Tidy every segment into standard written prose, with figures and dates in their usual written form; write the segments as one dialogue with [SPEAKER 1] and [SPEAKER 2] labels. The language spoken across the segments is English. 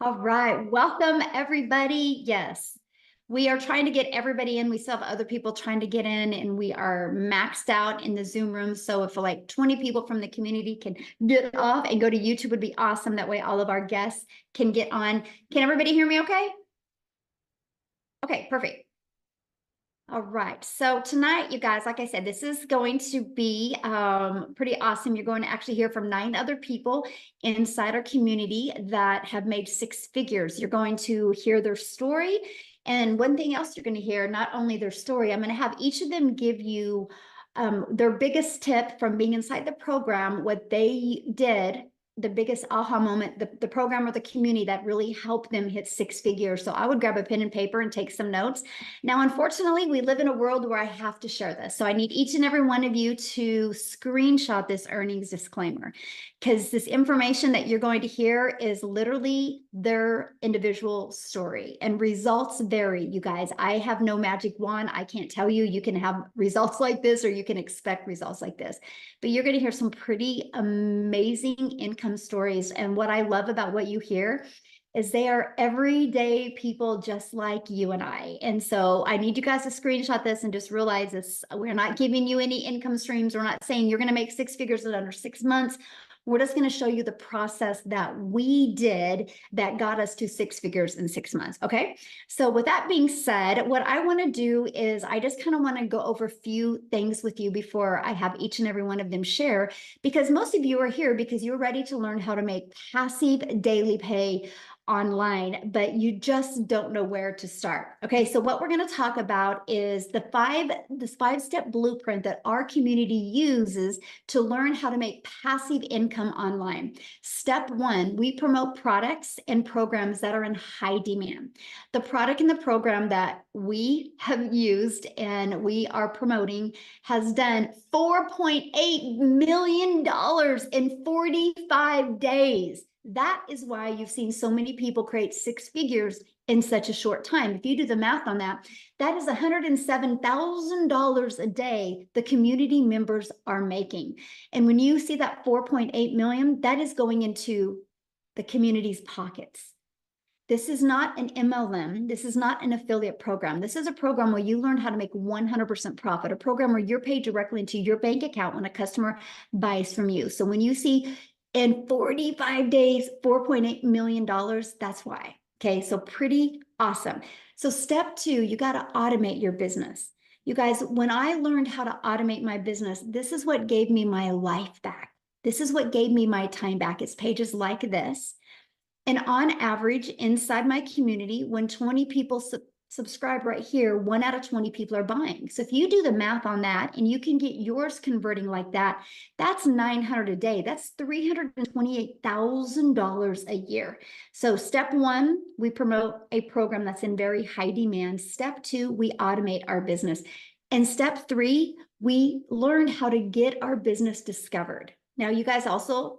[SPEAKER 1] All right, welcome everybody. Yes, we are trying to get everybody in. We still have other people trying to get in, and we are maxed out in the Zoom room. So if like 20 people from the community can get off and go to YouTube, would be awesome. That way all of our guests can get on. Can everybody hear me okay? Okay, perfect. All right. So tonight, you guys, like I said, this is going to be pretty awesome. You're going to actually hear from 9 other people inside our community that have made 6 figures. You're going to hear their story. And one thing else you're going to hear, not only their story, I'm going to have each of them give you their biggest tip from being inside the program, what they did, the biggest aha moment, the program or the community that really helped them hit 6 figures. So I would grab a pen and paper and take some notes. Now, unfortunately, we live in a world where I have to share this. So I need each and every one of you to screenshot this earnings disclaimer, because this information that you're going to hear is literally their individual story, and results vary, you guys. I have no magic wand. I can't tell you, you can have results like this or you can expect results like this, but you're going to hear some pretty amazing income stories. And what I love about what you hear is they are everyday people just like you and I. And so I need you guys to screenshot this and just realize this. We're not giving you any income streams. We're not saying you're going to make 6 figures in under 6 months. We're just going to show you the process that we did that got us to 6 figures in 6 months. Okay. So with that being said, what I want to do is I just kind of want to go over a few things with you before I have each and every one of them share, because most of you are here because you're ready to learn how to make passive daily pay online, but you just don't know where to start. Okay, so what we're going to talk about is this 5-step blueprint that our community uses to learn how to make passive income online. Step 1, we promote products and programs that are in high demand. The product and the program that we have used and we are promoting has done $4.8 million in 45 days. That is why you've seen so many people create 6 figures in such a short time. If you do the math on that, that is $107,000 a day the community members are making. And when you see that 4.8 million, that is going into the community's pockets. This is not an MLM. This is not an affiliate program. This is a program where you learn how to make 100% profit, a program where you're paid directly into your bank account when a customer buys from you. So when you see in 45 days, $4.8 million, that's why. Okay, so pretty awesome. So step 2, you got to automate your business. You guys, when I learned how to automate my business, this is what gave me my life back. This is what gave me my time back. It's pages like this. And on average, inside my community, when 20 people subscribe right here, 1 out of 20 people are buying. So if you do the math on that and you can get yours converting like that, that's $900 a day. That's $328,000 a year. So step 1, we promote a program that's in very high demand. Step 2, we automate our business. And step 3, we learn how to get our business discovered. Now, you guys also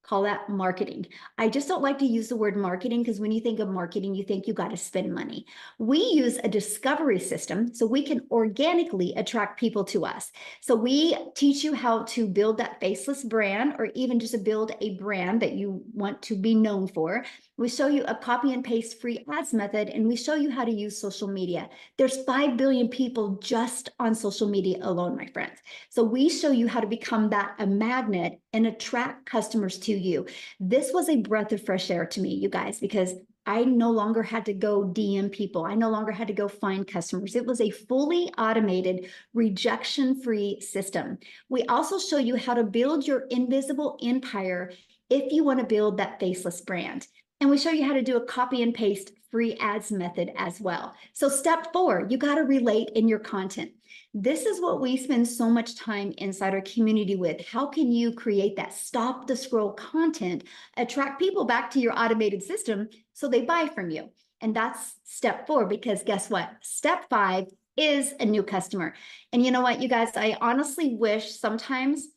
[SPEAKER 1] call that marketing. I just don't like to use the word marketing because when you think of marketing, you think you got to spend money. We use a discovery system so we can organically attract people to us. So we teach you how to build that faceless brand, or even just to build a brand that you want to be known for. We show you a copy and paste free ads method, and we show you how to use social media. There's 5 billion people just on social media alone, my friends. So we show you how to become a magnet and attract customers to you. This was a breath of fresh air to me, you guys, because I no longer had to go DM people. I no longer had to go find customers. It was a fully automated, rejection-free system. We also show you how to build your invisible empire if you want to build that faceless brand. And we show you how to do a copy and paste free ads method as well. So step 4, you got to relate in your content. This is what we spend so much time inside our community with. How can you create that stop the scroll content, attract people back to your automated system so they buy from you? And that's step 4, because guess what? Step 5 is a new customer. And you know what, you guys, I honestly wish sometimes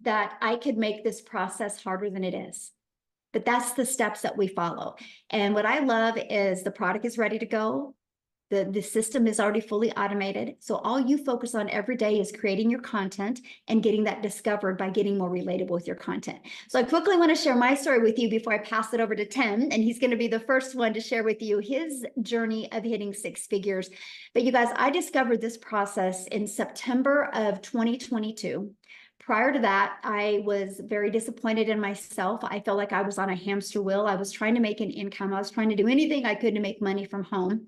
[SPEAKER 1] that I could make this process harder than it is. But that's the steps that we follow. And what I love is the product is ready to go. The system is already fully automated. So all you focus on every day is creating your content and getting that discovered by getting more relatable with your content. So I quickly want to share my story with you before I pass it over to Tim, and he's going to be the first one to share with you his journey of hitting 6 figures. But you guys, I discovered this process in September of 2022. Prior to that, I was very disappointed in myself. I felt like I was on a hamster wheel. I was trying to make an income. I was trying to do anything I could to make money from home.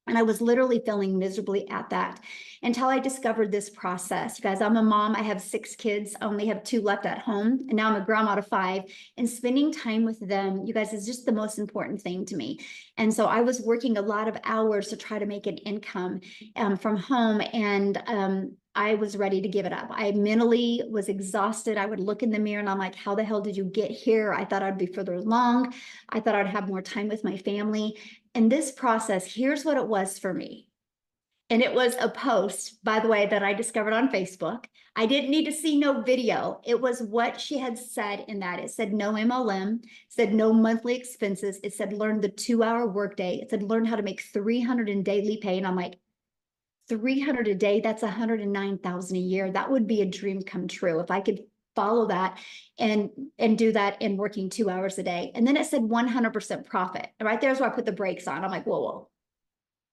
[SPEAKER 1] And I was literally failing miserably at that until I discovered this process. You guys, I'm a mom. I have 6 kids. I only have 2 left at home. And now I'm a grandma to 5. And spending time with them, you guys, is just the most important thing to me. And so I was working a lot of hours to try to make an income from home. And I was ready to give it up. I mentally was exhausted. I would look in the mirror and I'm like, how the hell did you get here? I thought I'd be further along. I thought I'd have more time with my family. And this process, here's what it was for me. And it was a post, by the way, that I discovered on Facebook. I didn't need to see no video. It was what she had said in that. It said no MLM, it said no monthly expenses. It said learn the 2-hour workday. It said learn how to make 300 in daily pay. And I'm like, 300 a day, that's 109,000 a year. That would be a dream come true if I could follow that and do that in working 2 hours a day. And then it said 100% profit. And right there's where I put the brakes on. I'm like, whoa,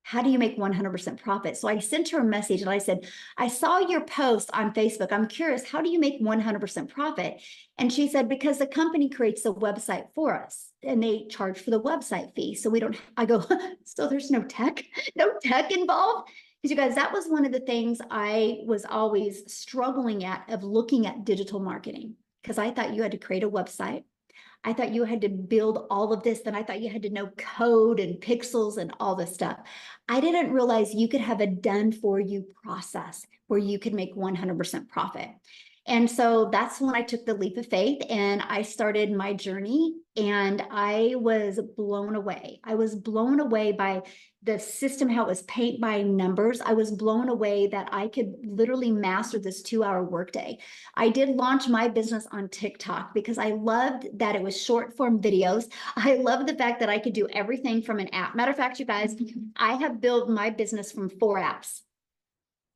[SPEAKER 1] how do you make 100% profit? So I sent her a message and I said, I saw your post on Facebook. I'm curious, how do you make 100% profit? And she said, because the company creates a website for us and they charge for the website fee. So we don't, I go, so there's no tech involved? Because you guys, that was one of the things I was always struggling at, of looking at digital marketing, because I thought you had to create a website. I thought you had to build all of this. Then I thought you had to know code and pixels and all this stuff. I didn't realize you could have a done for you process where you could make 100% profit. And so that's when I took the leap of faith and I started my journey, and I was blown away. I was blown away by the system, how it was paint by numbers. I was blown away that I could literally master this 2-hour workday. I did launch my business on TikTok because I loved that it was short form videos. I love the fact that I could do everything from an app. Matter of fact, you guys, I have built my business from 4 apps.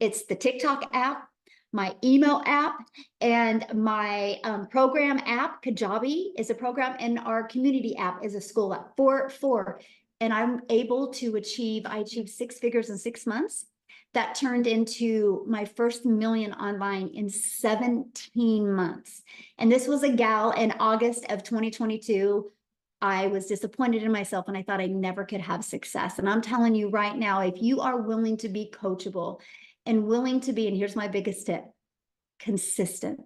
[SPEAKER 1] It's the TikTok app, my email app, and my program app. Kajabi is a program, and our community app is a school app. Four. And I'm able to I achieved 6 figures in 6 months. That turned into my first million online in 17 months. And this was a gal in August of 2022. I was disappointed in myself and I thought I never could have success. And I'm telling you right now, if you are willing to be coachable and willing to be, and here's my biggest tip, consistent.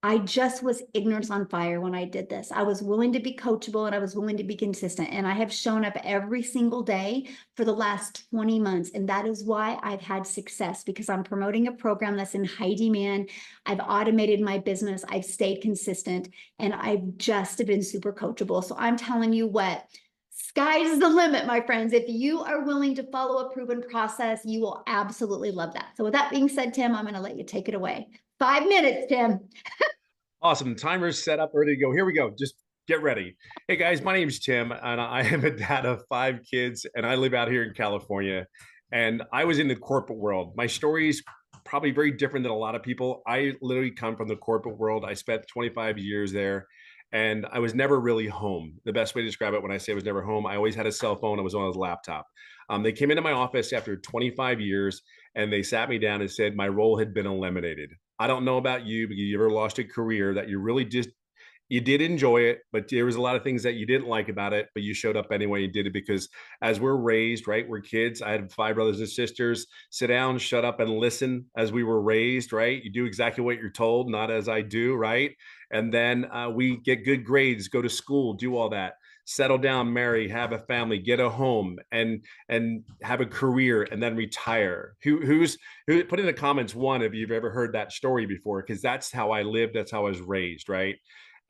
[SPEAKER 1] I just was ignorance on fire when I did this. I was willing to be coachable and I was willing to be consistent. And I have shown up every single day for the last 20 months. And that is why I've had success, because I'm promoting a program that's in high demand. I've automated my business. I've stayed consistent, and I've just been super coachable. So I'm telling you what, sky's the limit, my friends. If you are willing to follow a proven process, you will absolutely love that. So with that being said, Tim, I'm going to let you take it away. 5 minutes, Tim.
[SPEAKER 2] Awesome. Timer's set up, ready to go. Here we go. Just get ready. Hey guys, my name is Tim, and I am a dad of 5 kids, and I live out here in California. And I was in the corporate world. My story is probably very different than a lot of people. I literally come from the corporate world. I spent 25 years there, and I was never really home. The best way to describe it, when I say I was never home, I always had a cell phone. I was on a laptop. They came into my office after 25 years, and they sat me down and said my role had been eliminated. I don't know about you, but you ever lost a career that you really just, you did enjoy it, but there was a lot of things that you didn't like about it, but you showed up anyway and did it. Because as we're raised, right, we're kids. I had 5 brothers and sisters. Sit down, shut up, and listen. As we were raised, right, you do exactly what you're told, not as I do, right? And then we get good grades, go to school, do all that, settle down, marry, have a family, get a home, and have a career, and then retire. Who put in the comments one if you've ever heard that story before? Because that's how I lived, that's how I was raised, right?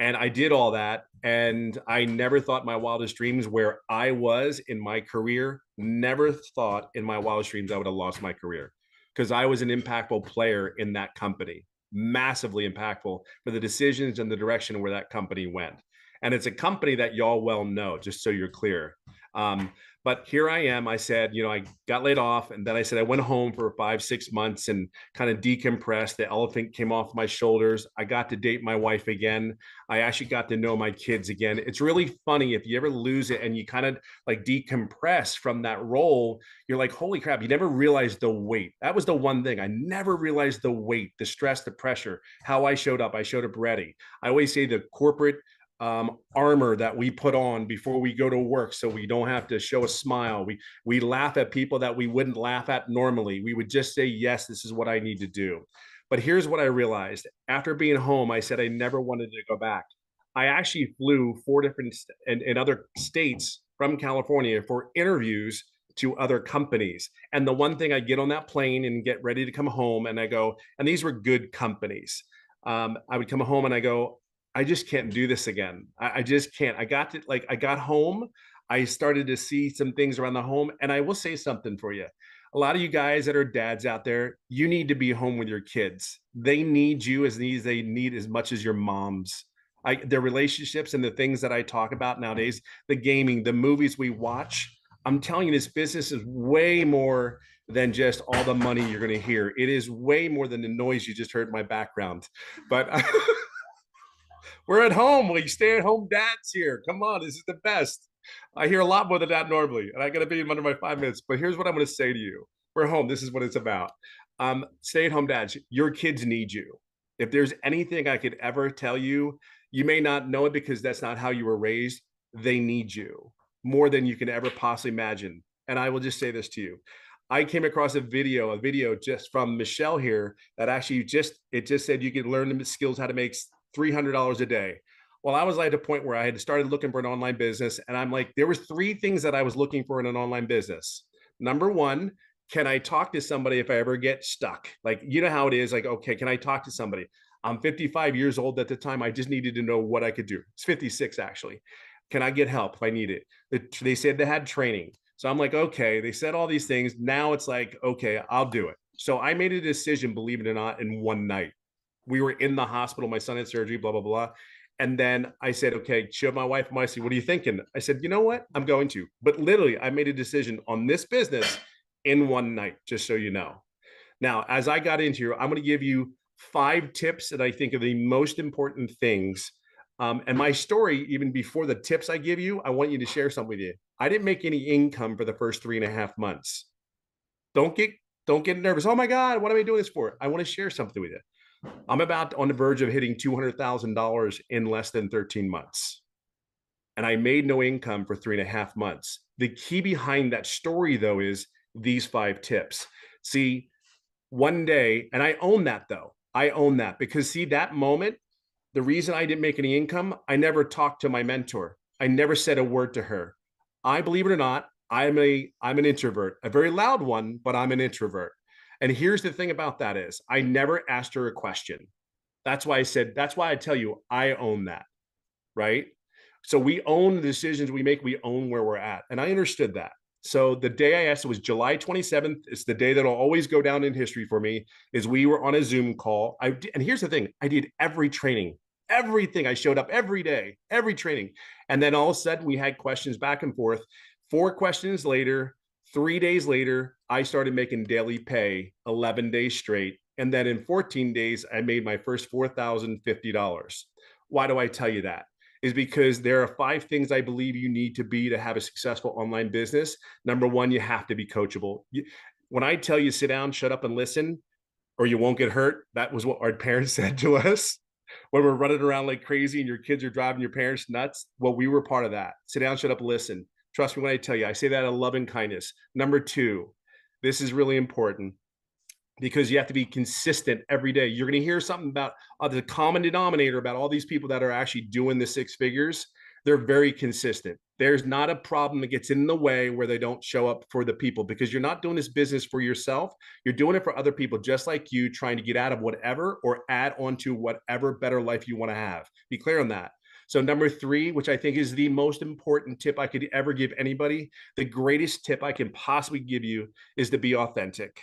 [SPEAKER 2] And I did all that, and I never thought my wildest dreams, where I was in my career, never thought in my wildest dreams I would have lost my career, because I was an impactful player in that company, massively impactful for the decisions and the direction where that company went. And it's a company that y'all well know, just so you're clear. But here I am. I said, I got laid off, and then I said I went home for 5, 6 months and kind of decompressed. The elephant came off my shoulders. I got to date my wife again. I actually got to know my kids again. It's really funny if you ever lose it and you kind of like decompress from that role. You're like, holy crap, you never realized the weight. That was the one thing. I never realized the weight, the stress, the pressure, how I showed up. I showed up ready. I always say the corporate armor that we put on before we go to work, so we don't have to show a smile. We laugh at people that we wouldn't laugh at normally. We would just say, yes, this is what I need to do. But here's what I realized after being home. I said I never wanted to go back. I actually flew 4 different in other states from California for interviews to other companies. And the one thing, I get on that plane and get ready to come home, and I go, and these were good companies. I would come home and I go, I just can't do this again. I just can't. I got home. I started to see some things around the home. And I will say something for you. A lot of you guys that are dads out there, you need to be home with your kids. They need you as they need as much as your moms. Their relationships and the things that I talk about nowadays, the gaming, the movies we watch. I'm telling you, this business is way more than just all the money you're going to hear. It is way more than the noise you just heard in my background. But we're at home. We stay at home dads here. Come on, this is the best. I hear a lot more than that normally, and I got to be in under my 5 minutes. But here's what I'm going to say to you: we're home. This is what it's about. Stay at home dads. Your kids need you. If there's anything I could ever tell you, you may not know it because that's not how you were raised. They need you more than you can ever possibly imagine. And I will just say this to you: I came across a video just from Michelle here that actually just said you could learn the skills how to make $300 a day. Well, I was like at a point where I had started looking for an online business, and I'm like, there was 3 things that I was looking for in an online business. Number one, can I talk to somebody if I ever get stuck? Like, you know how it is. Like, okay, can I talk to somebody? I'm 55 years old at the time. I just needed to know what I could do. It's 56 actually. Can I get help if I need it? They said they had training. So I'm like, okay, they said all these things. Now it's like, okay, I'll do it. So I made a decision, believe it or not, in one night. We were in the hospital. My son had surgery, blah, blah, blah. And then I said, okay, showed my wife, Marcy, what are you thinking? I said, you know what? I'm going to. But literally, I made a decision on this business in one night, just so you know. Now, as I got into here, I'm going to give you 5 tips that I think are the most important things. And my story, even before the tips I give you, I want you to share something with you. I didn't make any income for the first 3.5 months. Don't get don't get nervous. Oh my God, what am I doing this for? I want to share something with you. I'm about on the verge of hitting $200,000 in less than 13 months. And I made no income for 3.5 months. The key behind that story, though, is these 5 tips. See, one day, and I own that, though. I own that because, see, that moment, the reason I didn't make any income, I never talked to my mentor. I never said a word to her. I, believe it or not, I'm an introvert, a very loud one, but I'm an introvert. And here's the thing about that is I never asked her a question. That's why I tell you, I own that, right? So we own the decisions we make, we own where we're at. And I understood that. So the day I asked, it was July 27th. It's the day that'll always go down in history for me, is we were on a Zoom call. And here's the thing, I did every training, everything. I showed up every day, every training. And then all of a sudden we had questions back and forth. 4 questions later, 3 days later, I started making daily pay 11 days straight. And then in 14 days, I made my first $4,050. Why do I tell you that? Is because there are 5 things I believe you need to be to have a successful online business. Number one, you have to be coachable. When I tell you sit down, shut up, and listen, or you won't get hurt, that was what our parents said to us when we're running around like crazy and your kids are driving your parents nuts. Well, we were part of that. Sit down, shut up, listen. Trust me when I tell you, I say that out of love and kindness. Number 2, this is really important because you have to be consistent every day. You're going to hear something about the common denominator about all these people that are actually doing the 6 figures. They're very consistent. There's not a problem that gets in the way where they don't show up for the people, because you're not doing this business for yourself. You're doing it for other people just like you, trying to get out of whatever or add on to whatever better life you want to have. Be clear on that. So number 3, which I think is the most important tip I could ever give anybody, the greatest tip I can possibly give you, is to be authentic.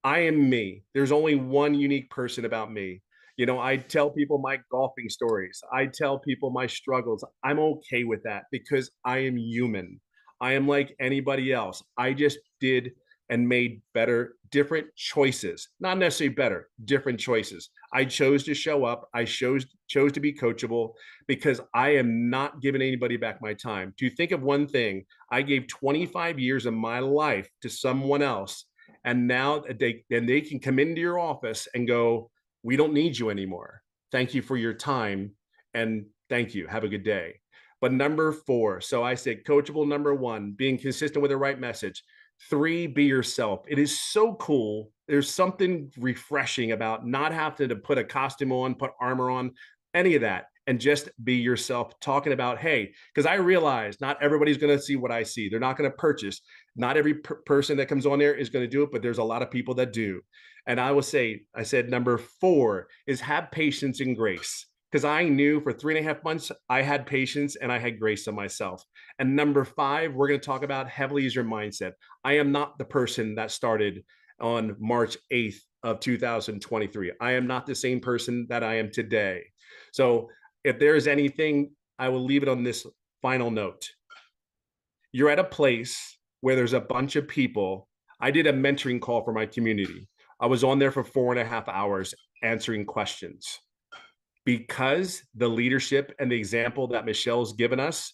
[SPEAKER 2] I am me. There's only one unique person about me. I tell people my golfing stories. I tell people my struggles. I'm okay with that because I am human. I am like anybody else. I just did and made better, different choices, not necessarily better, different choices. I chose to show up. I chose to be coachable because I am not giving anybody back my time. To think of one thing, I gave 25 years of my life to someone else, and now they can come into your office and go, "We don't need you anymore. Thank you for your time, and thank you. Have a good day." But number 4, so I said coachable. Number 1, being consistent with the right message. 3, be yourself. It is so cool. There's something refreshing about not having to put a costume on, put armor on, any of that, and just be yourself, talking about, hey, because I realize not everybody's going to see what I see. They're not going to purchase. Not every person that comes on there is going to do it, but there's a lot of people that do. And I will say, I said number 4 is have patience and grace, because I knew for 3.5 months I had patience and I had grace on myself. And number 5, we're going to talk about heavily is your mindset. I am not the person that started on March 8th of 2023. I am not the same person that I am today. So if there's anything, I will leave it on this final note. You're at a place where there's a bunch of people. I did a mentoring call for my community. I was on there for 4.5 hours answering questions, because the leadership and the example that Michelle's given us,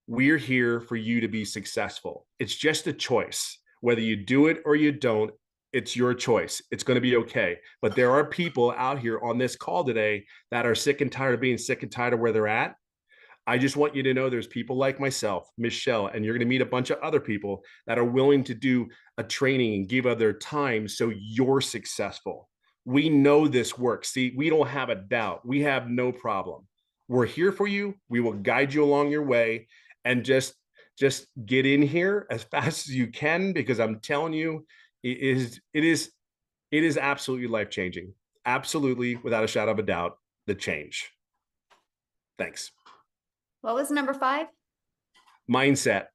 [SPEAKER 2] we're here for you to be successful. It's just a choice. Whether you do it or you don't, it's your choice. It's going to be okay. But there are people out here on this call today that are sick and tired of being sick and tired of where they're at. I just want you to know there's people like myself, Michelle, and you're going to meet a bunch of other people that are willing to do a training and give of their time so you're successful. We know this works. See, we don't have a doubt. We have no problem. We're here for you. We will guide you along your way, and just get in here as fast as you can, because I'm telling you, it is absolutely life-changing. Absolutely, without a shadow of a doubt, the change. Thanks.
[SPEAKER 1] What was number 5?
[SPEAKER 2] Mindset.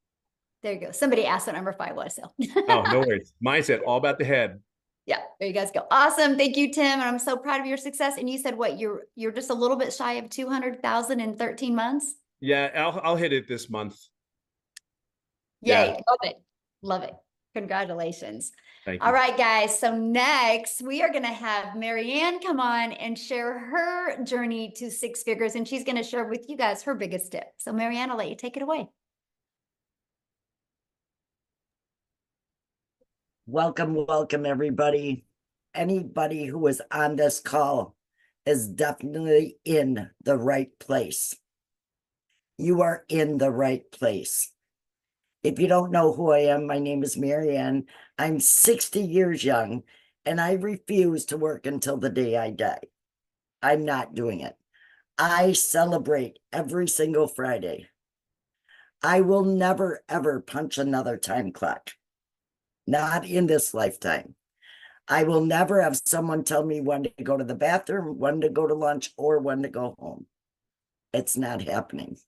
[SPEAKER 1] There you go. Somebody asked what number 5 was. So
[SPEAKER 2] Oh, no worries. Mindset, all about the head.
[SPEAKER 1] yeah, there you guys go. Awesome. Thank you, Tim. And I'm so proud of your success. And you said what, you're just a little bit shy of 200,000 in 13 months?
[SPEAKER 2] Yeah, I'll hit it this month.
[SPEAKER 1] Yay.
[SPEAKER 2] Yeah.
[SPEAKER 1] Love it. Love it. Congratulations.
[SPEAKER 2] Thank
[SPEAKER 1] All
[SPEAKER 2] you.
[SPEAKER 1] right, guys. So next we are going to have Marianne come on and share her journey to 6 figures. And she's going to share with you guys her biggest tip. So Marianne, I'll let you take it away.
[SPEAKER 3] Welcome, everybody. Anybody who is on this call is definitely in the right place. You are in the right place. If you don't know who I am, my name is Marianne. I'm 60 years young, and I refuse to work until the day I die. I'm not doing it. I celebrate every single Friday. I will never, ever punch another time clock. Not in this lifetime. I will never have someone tell me when to go to the bathroom, when to go to lunch, or when to go home. It's not happening.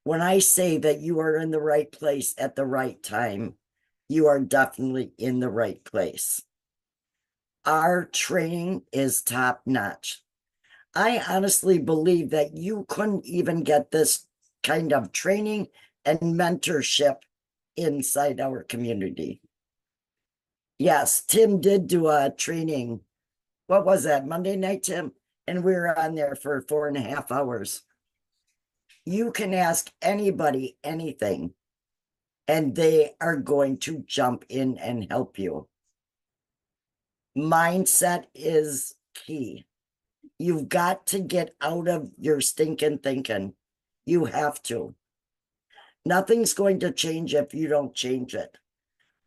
[SPEAKER 3] When I say that you are in the right place at the right time, you are definitely in the right place. Our training is top notch. I honestly believe that you couldn't even get this kind of training and mentorship inside our community. Yes, Tim did do a training. What was that, Monday night, Tim? And we were on there for 4.5 hours. You can ask anybody anything, and they are going to jump in and help you. Mindset is key. You've got to get out of your stinking thinking. You have to. Nothing's going to change if you don't change it.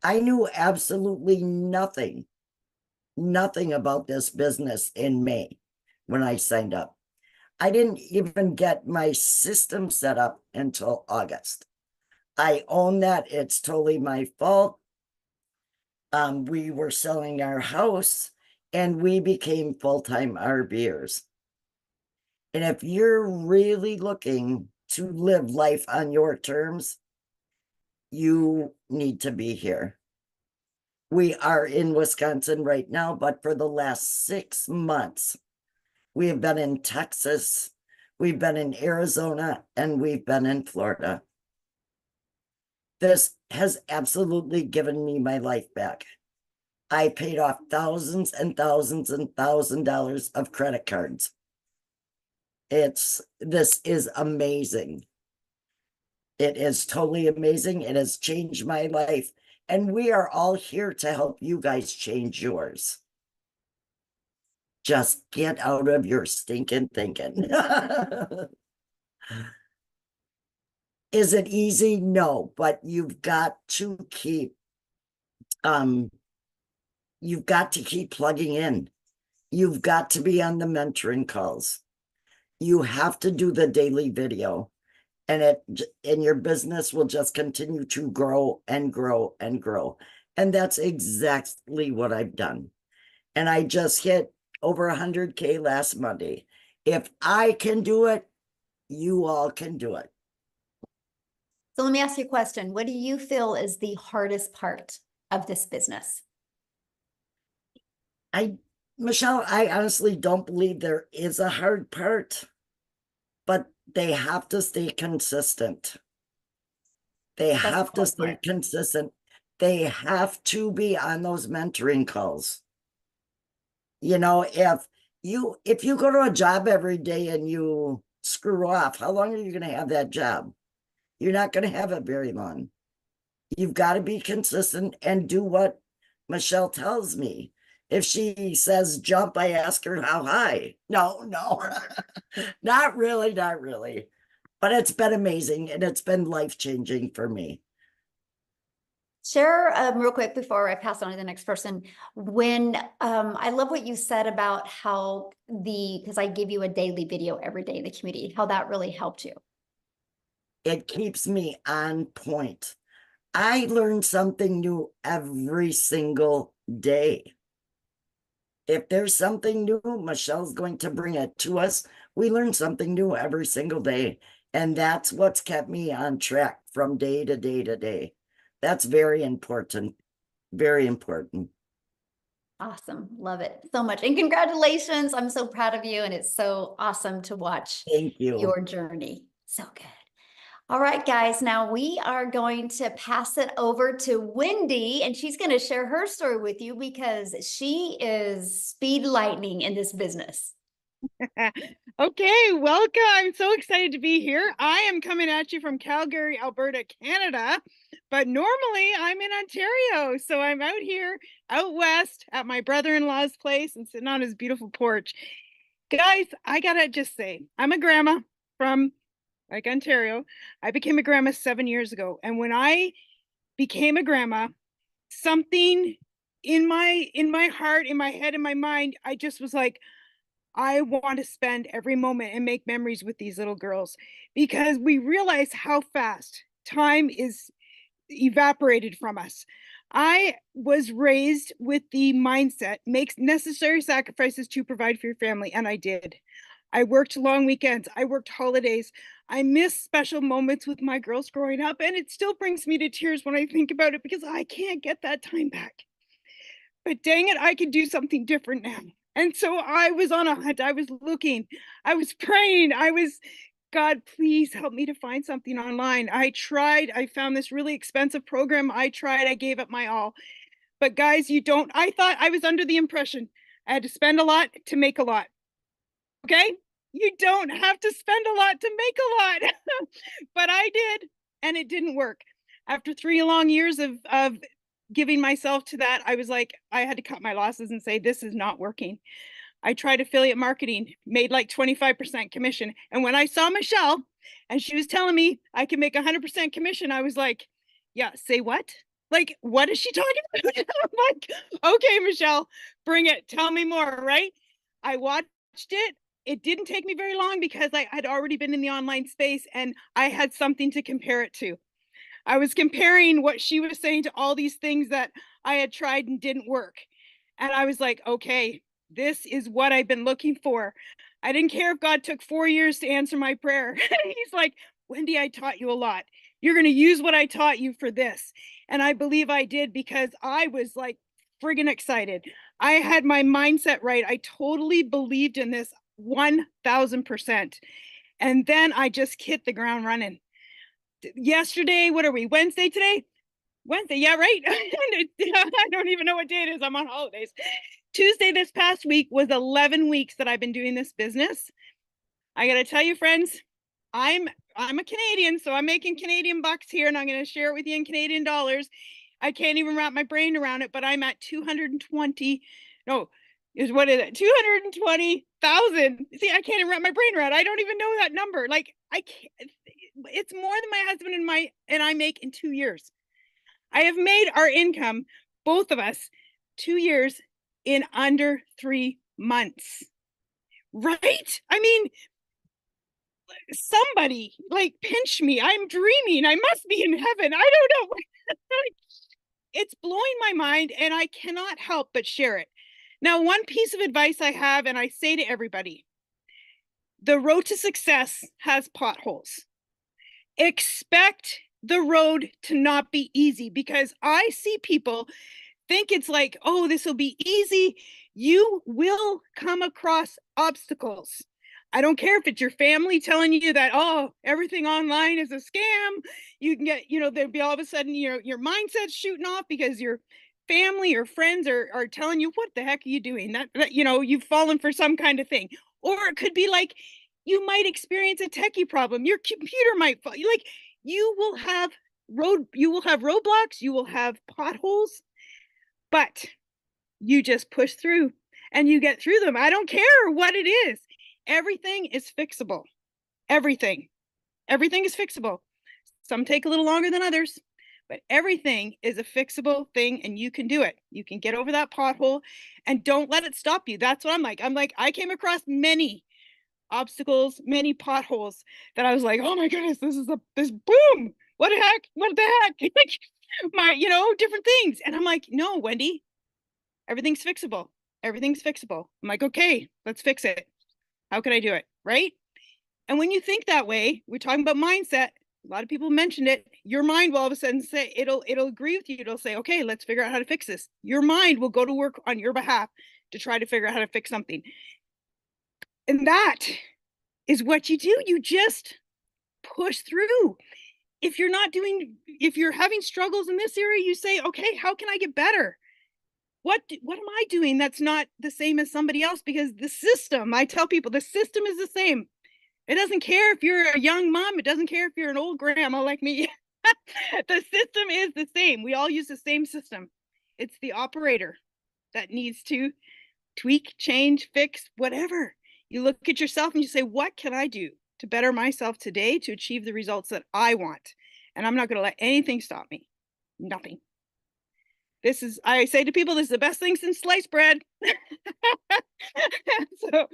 [SPEAKER 3] I knew absolutely nothing about this business in May when I signed up. I didn't even get my system set up until August. I own that. It's totally my fault. We were selling our house and we became full-time RVers. And if you're really looking to live life on your terms, you need to be here. We are in Wisconsin right now, but for the last 6 months, we have been in Texas, we've been in Arizona, and we've been in Florida. This has absolutely given me my life back. I paid off thousands and thousands and $1,000 of credit cards. This is amazing. It is totally amazing. It has changed my life. And we are all here to help you guys change yours. Just get out of your stinking thinking. Is it easy? No, but you've got to keep plugging in. You've got to be on the mentoring calls. You have to do the daily video, and your business will just continue to grow and grow and grow. And that's exactly what I've done. And I just hit over 100K last Monday. If I can do it, you all can do it.
[SPEAKER 1] So let me ask you a question. What do you feel is the hardest part of this business?
[SPEAKER 3] Michelle, I honestly don't believe there is a hard part, but they have to stay consistent. They have to stay consistent. They have to be on those mentoring calls. You know, if you go to a job every day and you screw off, how long are you going to have that job? You're not going to have it very long. You've got to be consistent and do what Michelle tells me. If she says jump, I ask her how high. No, not really. But it's been amazing, and it's been life-changing for me.
[SPEAKER 1] Share real quick before I pass on to the next person. When I love what you said about how because I give you a daily video every day in the community, how that really helped you.
[SPEAKER 3] It keeps me on point. I learn something new every single day. If there's something new, Michelle's going to bring it to us. We learn something new every single day. And that's what's kept me on track from day to day to day. That's very important. Very important.
[SPEAKER 1] Awesome. Love it so much. And congratulations. I'm so proud of you. And it's so awesome to watch
[SPEAKER 3] Thank you.
[SPEAKER 1] Your journey. So good. All right, guys. Now we are going to pass it over to Wendy, and she's going to share her story with you because she is speed lightning in this business.
[SPEAKER 4] Okay, welcome. I'm so excited to be here. I am coming at you from Calgary, Alberta, Canada, but normally I'm in Ontario. So I'm out here, out west at my brother-in-law's place and sitting on his beautiful porch. Guys, I gotta just say, I'm a grandma from Ontario. I became a grandma 7 years ago. And when I became a grandma, something in my heart, in my head, in my mind, I just was like, I want to spend every moment and make memories with these little girls, because we realize how fast time is evaporated from us. I was raised with the mindset, make necessary sacrifices to provide for your family, and I did. I worked long weekends. I worked holidays. I miss special moments with my girls growing up, and it still brings me to tears when I think about it because I can't get that time back. But dang it, I could do something different now. And so I was on a hunt. I was looking. I was praying. God, please help me to find something online. I tried. I found this really expensive program. I tried. I gave it my all. But guys, I thought I was under the impression I had to spend a lot to make a lot. Okay? You don't have to spend a lot to make a lot. But I did, and it didn't work. After 3 long years of giving myself to that, I was like, I had to cut my losses and say, this is not working. I tried affiliate marketing, made like 25% commission. And when I saw Michelle and she was telling me I can make 100% commission, I was like, yeah, say what? Like, what is she talking about? I'm like, okay, Michelle, bring it. Tell me more, right? I watched it. It didn't take me very long because I had already been in the online space and I had something to compare it to. I was comparing what she was saying to all these things that I had tried and didn't work. And I was like, okay, this is what I've been looking for. I didn't care if God took 4 years to answer my prayer. He's like, Wendy, I taught you a lot. You're going to use what I taught you for this. And I believe I did because I was like friggin' excited. I had my mindset right. I totally believed in this 1000%. And then I just hit the ground running. yesterday, what are we, Wednesday today? Wednesday, yeah, right. I don't even know what day it is. I'm on holidays. Tuesday this past week was 11 weeks that I've been doing this business. I gotta tell you, friends, I'm a Canadian, so I'm making Canadian bucks here, and I'm gonna share it with you in Canadian dollars. I can't even wrap my brain around it, but I'm at 220. No, what is it? 220,000. See, I can't even wrap my brain around it. I don't even know that number. Like, I can't. It's more than my husband and I make in 2 years. I have made our income, both of us, 2 years in under 3 months. Right? I mean, somebody like pinch me. I'm dreaming. I must be in heaven. I don't know. It's blowing my mind, and I cannot help but share it. Now, one piece of advice I have, and I say to everybody, the road to success has potholes. Expect the road to not be easy, because I see people think it's like, oh, this will be easy. You will come across obstacles. I don't care if it's your family telling you that, oh, everything online is a scam. You can get, there'll be all of a sudden your mindset's shooting off because your family or friends are telling you, what the heck are you doing? That you've fallen for some kind of thing. Or it could be like, you might experience a techie problem. Your computer might fall. Like, you will have roadblocks, you will have potholes, but you just push through and you get through them. I don't care what it is. Everything is fixable. Everything is fixable. Some take a little longer than others, but everything is a fixable thing, and you can do it. You can get over that pothole, and don't let it stop you. That's what I'm like. I came across many obstacles, many potholes that I was like, oh my goodness, this boom. What the heck? My, different things. And I'm like, no, Wendy, everything's fixable. Everything's fixable. I'm like, okay, let's fix it. How can I do it? Right? And when you think that way, we're talking about mindset. A lot of people mentioned it. Your mind will all of a sudden say, it'll agree with you. It'll say, okay, let's figure out how to fix this. Your mind will go to work on your behalf to try to figure out how to fix something. And that is what you do. You just push through. If you're having struggles in this area, you say, okay, how can I get better? What am I doing that's not the same as somebody else? Because the system, I tell people, the system is the same. It doesn't care if you're a young mom. It doesn't care if you're an old grandma like me. The system is the same. We all use the same system. It's the operator that needs to tweak, change, fix, whatever. You look at yourself and you say, what can I do to better myself today to achieve the results that I want? And I'm not going to let anything stop me. Nothing. I say to people, this is the best thing since sliced bread. So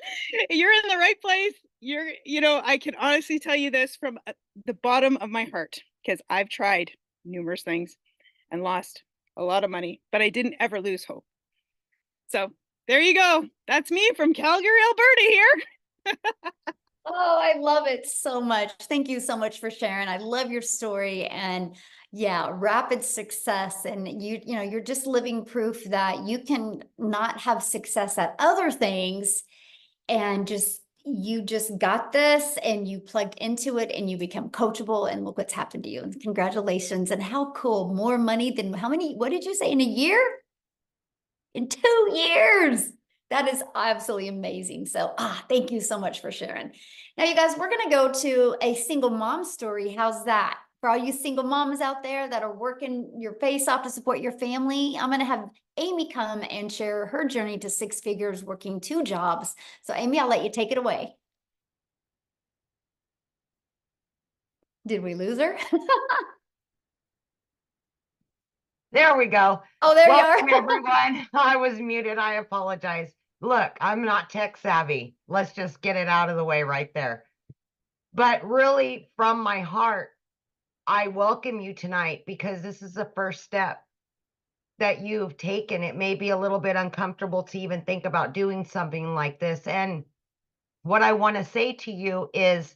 [SPEAKER 4] you're in the right place. I can honestly tell you this from the bottom of my heart, because I've tried numerous things and lost a lot of money, but I didn't ever lose hope. So there you go. That's me from Calgary, Alberta here.
[SPEAKER 1] Oh, I love it so much. Thank you so much for sharing. I love your story, and yeah, rapid success. And you're just living proof that you can not have success at other things, and you just got this, and you plugged into it, and you become coachable, and look what's happened to you. And congratulations. And how cool. More money than what did you say, in a year? In 2 years. That is absolutely amazing. So, thank you so much for sharing. Now, you guys, we're going to go to a single mom story. How's that? For all you single moms out there that are working your face off to support your family, I'm going to have Amy come and share her journey to 6 figures working 2 jobs. So, Amy, I'll let you take it away. Did we lose her?
[SPEAKER 5] There we go.
[SPEAKER 1] Oh, there
[SPEAKER 5] Welcome,
[SPEAKER 1] you are.
[SPEAKER 5] everyone. I was muted. I apologize. Look, I'm not tech savvy. Let's just get it out of the way right there. But really, from my heart, I welcome you tonight, because this is the first step that you've taken. It may be a little bit uncomfortable to even think about doing something like this. And what I want to say to you is,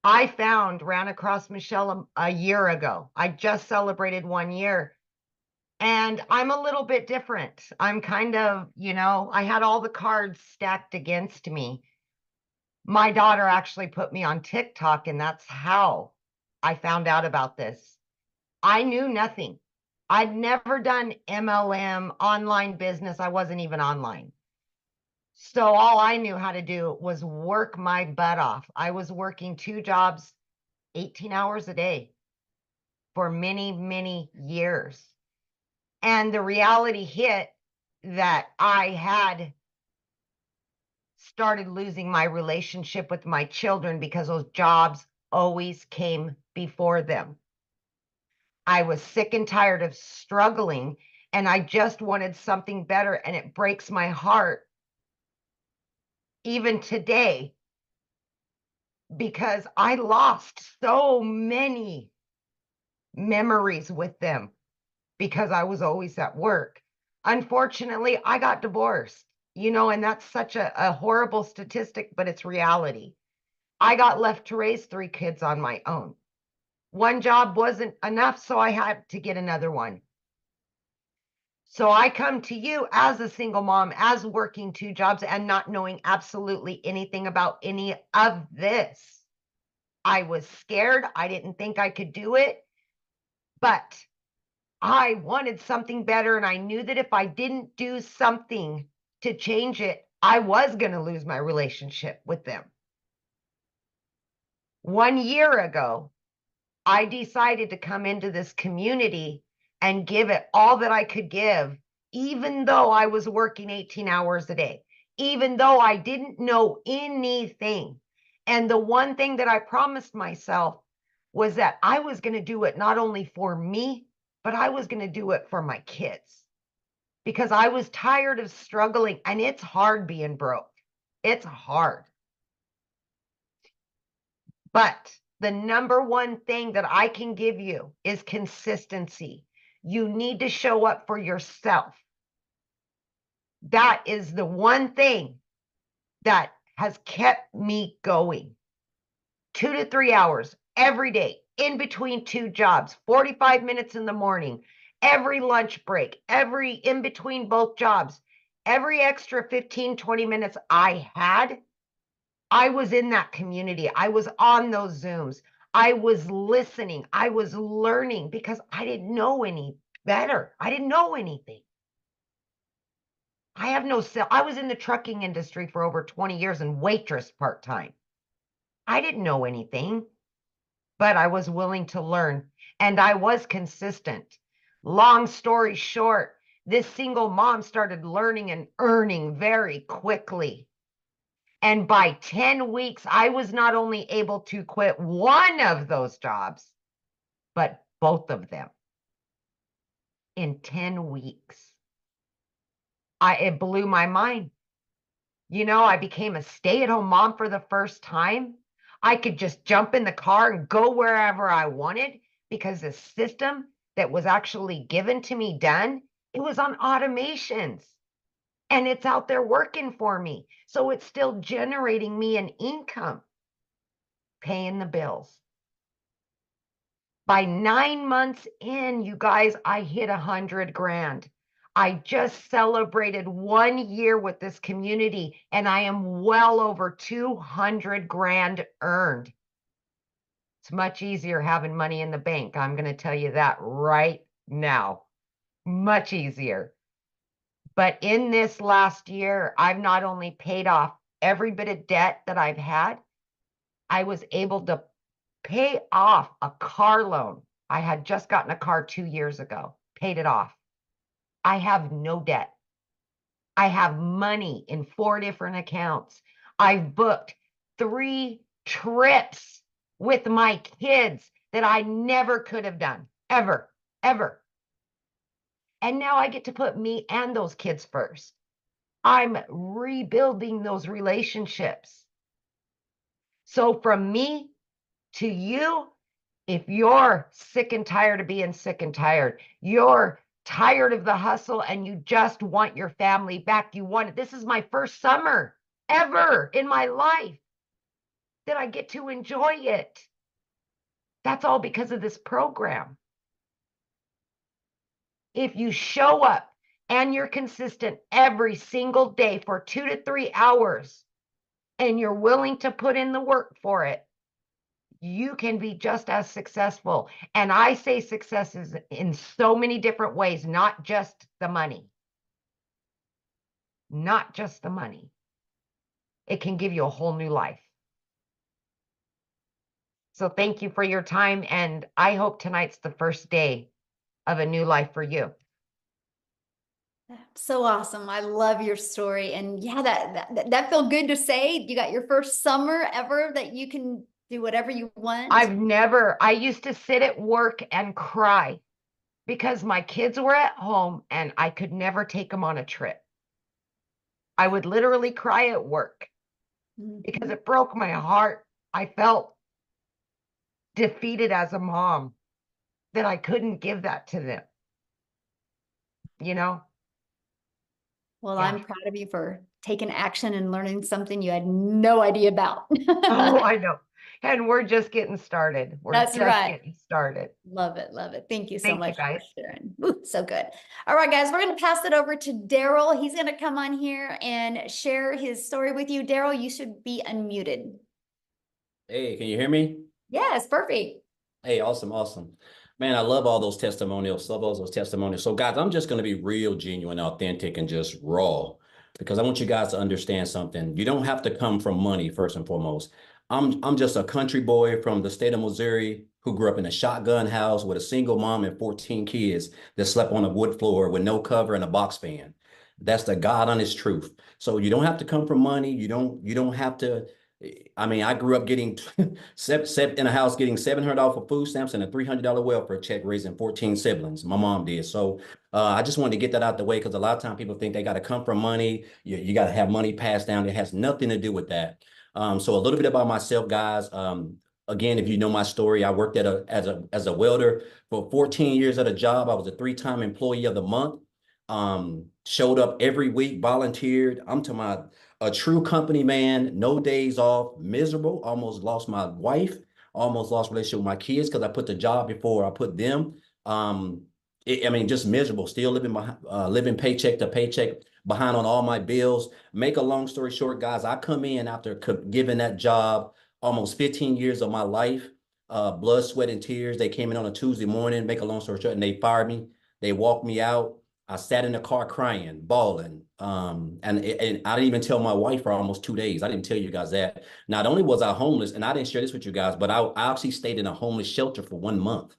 [SPEAKER 5] I ran across Michelle a year ago. I just celebrated 1 year. And I'm a little bit different. I'm kind of, I had all the cards stacked against me. My daughter actually put me on TikTok, and that's how I found out about this. I knew nothing. I'd never done MLM, online business. I wasn't even online. So all I knew how to do was work my butt off. I was working 2 jobs, 18 hours a day for many, many years. And the reality hit that I had started losing my relationship with my children because those jobs always came before them. I was sick and tired of struggling, and I just wanted something better. And it breaks my heart even today because I lost so many memories with them because I was always at work. Unfortunately, I got divorced, and that's such a horrible statistic, but it's reality. I got left to raise 3 kids on my own. One job wasn't enough, so I had to get another one. So I come to you as a single mom, as working 2 jobs and not knowing absolutely anything about any of this. I was scared. I didn't think I could do it, but I wanted something better. And I knew that if I didn't do something to change it, I was going to lose my relationship with them. 1 year ago, I decided to come into this community and give it all that I could give, even though I was working 18 hours a day, even though I didn't know anything. And the one thing that I promised myself was that I was going to do it not only for me, but I was going to do it for my kids because I was tired of struggling. And it's hard being broke. It's hard. But the number one thing that I can give you is consistency. You need to show up for yourself. That is the one thing that has kept me going. 2 to 3 hours every day, in between 2 jobs, 45 minutes in the morning, every lunch break, every in between both jobs, every extra 15, 20 minutes I had, I was in that community. I was on those Zooms. I was listening. I was learning because I didn't know any better. I didn't know anything. I was in the trucking industry for over 20 years and waitress part-time. I didn't know anything, but I was willing to learn and I was consistent. Long story short, this single mom started learning and earning very quickly. And by 10 weeks, I was not only able to quit one of those jobs, but both of them in 10 weeks. It blew my mind. I became a stay-at-home mom for the first time. I could just jump in the car and go wherever I wanted because the system that was actually given to me done, it was on automations. And it's out there working for me. So it's still generating me an income, paying the bills. By 9 months in, you guys, I hit 100 grand. I just celebrated 1 year with this community and I am well over 200 grand earned. It's much easier having money in the bank. I'm going to tell you that right now. Much easier. But in this last year, I've not only paid off every bit of debt that I've had, I was able to pay off a car loan. I had just gotten a car 2 years ago, paid it off. I have no debt. I have money in 4 different accounts. I've booked 3 trips with my kids that I never could have done, ever. And now I get to put me and those kids first. I'm rebuilding those relationships. So from me to you, if you're sick and tired of being sick and tired, you're tired of the hustle and you just want your family back, this is my first summer ever in my life that I get to enjoy it. That's all because of this program. If you show up and you're consistent every single day for 2 to 3 hours and you're willing to put in the work for it, you can be just as successful. And I say success is in so many different ways, not just the money. Not just the money. It can give you a whole new life. So thank you for your time. And I hope tonight's the first day of a new life for you.
[SPEAKER 1] So awesome. I love your story. And yeah, that felt good to say. You got your first summer ever that you can do whatever you want.
[SPEAKER 5] I used to sit at work and cry because my kids were at home and I could never take them on a trip. I would literally cry at work because it broke my heart. I felt defeated as a mom that I couldn't give that to them. You know?
[SPEAKER 1] Well,
[SPEAKER 5] Yeah.
[SPEAKER 1] I'm proud of you for taking action and learning something you had no idea about.
[SPEAKER 5] Oh, I know. And we're just getting started. We're
[SPEAKER 1] That's
[SPEAKER 5] just
[SPEAKER 1] right.
[SPEAKER 5] getting started.
[SPEAKER 1] Love it. Love it. Thank you so
[SPEAKER 5] Thank you,
[SPEAKER 1] much for
[SPEAKER 5] guys.
[SPEAKER 1] sharing. Ooh, so good. All right, guys, we're going to pass it over to Daryl. He's going to come on here and share his story with you. Daryl, you should be unmuted.
[SPEAKER 6] Hey, can you hear me?
[SPEAKER 1] Yes, perfect.
[SPEAKER 6] Hey, awesome, awesome. Man, I love all those testimonials, love all those testimonials. So guys, I'm just going to be real, genuine, authentic, and just raw because I want you guys to understand something. You don't have to come from money, first and foremost. I'm just a country boy from the state of Missouri who grew up in a shotgun house with a single mom and 14 kids that slept on a wood floor with no cover and a box fan. That's the God honest truth. So you don't have to come from money. You don't have to. I mean, I grew up getting in a house getting $700 for food stamps and a $300 welfare check, raising 14 siblings. My mom did. So I just wanted to get that out the way because a lot of times people think they got to come from money. You got to have money passed down. It has nothing to do with that. So a little bit about myself, guys. Again, if you know my story, I worked as a welder for 14 years at a job. I was a 3-time employee of the month. Showed up every week, volunteered. I'm to my a true company man, no days off, miserable, almost lost my wife, almost lost relationship with my kids because I put the job before I put them. I mean, just miserable, still living paycheck to paycheck, behind on all my bills. Make a long story short, guys, I come in after giving that job almost 15 years of my life, blood, sweat, and tears. They came in on a Tuesday morning, make a long story short, and they fired me. They walked me out. I sat in the car crying, bawling. And I didn't even tell my wife for almost 2 days. I didn't tell you guys that. Not only was I homeless, and I didn't share this with you guys, but I actually stayed in a homeless shelter for 1 month,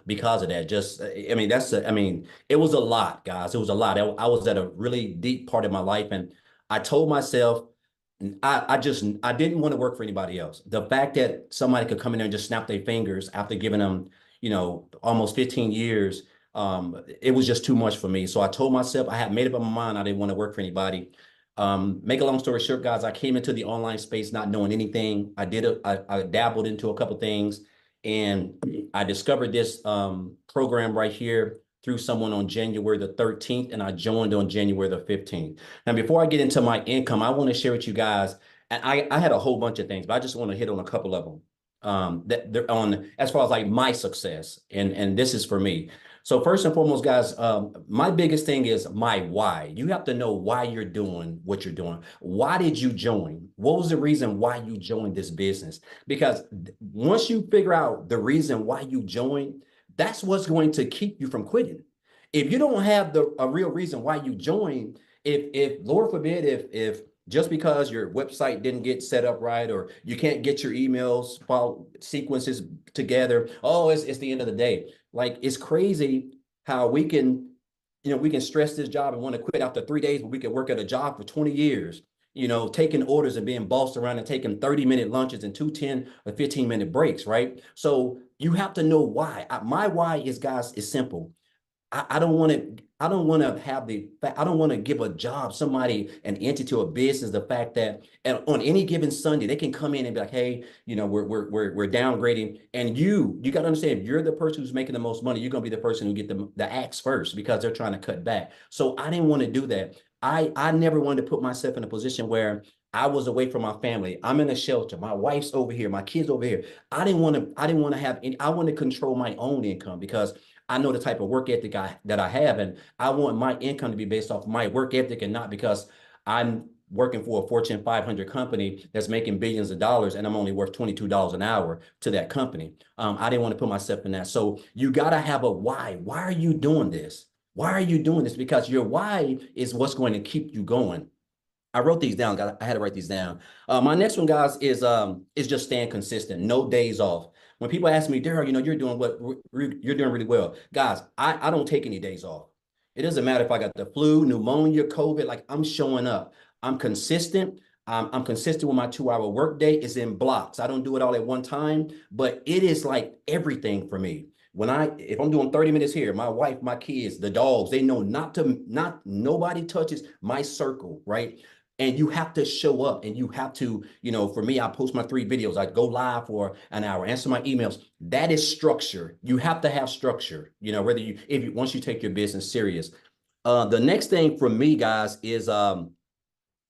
[SPEAKER 6] because of that. Just, I mean, it was a lot, guys. It was a lot. I was at a really deep part of my life. And I told myself, I didn't want to work for anybody else. The fact that somebody could come in there and just snap their fingers after giving them, almost 15 years, it was just too much for me. So I told myself, I had made up my mind, I didn't want to work for anybody. Make a long story short, guys, I came into the online space not knowing anything. I dabbled into a couple things, and I discovered this program right here through someone on January the 13th, and I joined on January the 15th. Now, before I get into my income, I want to share with you guys, and I had a whole bunch of things, but I just want to hit on a couple of them that they're on as far as like my success, and this is for me. So first and foremost, guys, my biggest thing is my why. You have to know why you're doing what you're doing. Why did you join? What was the reason why you joined this business? Because once you figure out the reason why you joined, that's what's going to keep you from quitting. If you don't have a real reason why you joined, if Lord forbid, if just because your website didn't get set up right, or you can't get your emails file sequences together, it's the end of the day. Like, it's crazy how we can stress this job and want to quit after 3 days, but we can work at a job for 20 years, taking orders and being bossed around and taking 30-minute lunches and 10 or 15-minute breaks, right? So you have to know why. My why is, guys, is simple. I don't want to give a job, somebody, an entity or a business, the fact that on any given Sunday, they can come in and be like, hey, we're downgrading. And you got to understand, if you're the person who's making the most money, you're going to be the person who get the axe first because they're trying to cut back. So I didn't want to do that. I never wanted to put myself in a position where I was away from my family. I'm in a shelter. My wife's over here. My kids over here. I didn't want to have any, I want to control my own income because I know the type of work ethic that I have, and I want my income to be based off my work ethic and not because I'm working for a Fortune 500 company that's making billions of dollars, and I'm only worth $22 an hour to that company. I didn't want to put myself in that. So you got to have a why. Why are you doing this? Why are you doing this? Because your why is what's going to keep you going. I wrote these down, guys. I had to write these down. My next one, guys, is just staying consistent. No days off. When people ask me, Daryl, you're doing you're doing really well. Guys, I don't take any days off. It doesn't matter if I got the flu, pneumonia, COVID, like I'm showing up. I'm consistent. I'm consistent with my 2-hour workday. It's in blocks. I don't do it all at one time, but it is like everything for me. If I'm doing 30 minutes here, my wife, my kids, the dogs, they know nobody touches my circle, right? And you have to show up, and you have to, for me, I post my 3 videos. I go live for an hour, answer my emails. That is structure. You have to have structure, once you take your business serious. The next thing for me, guys, is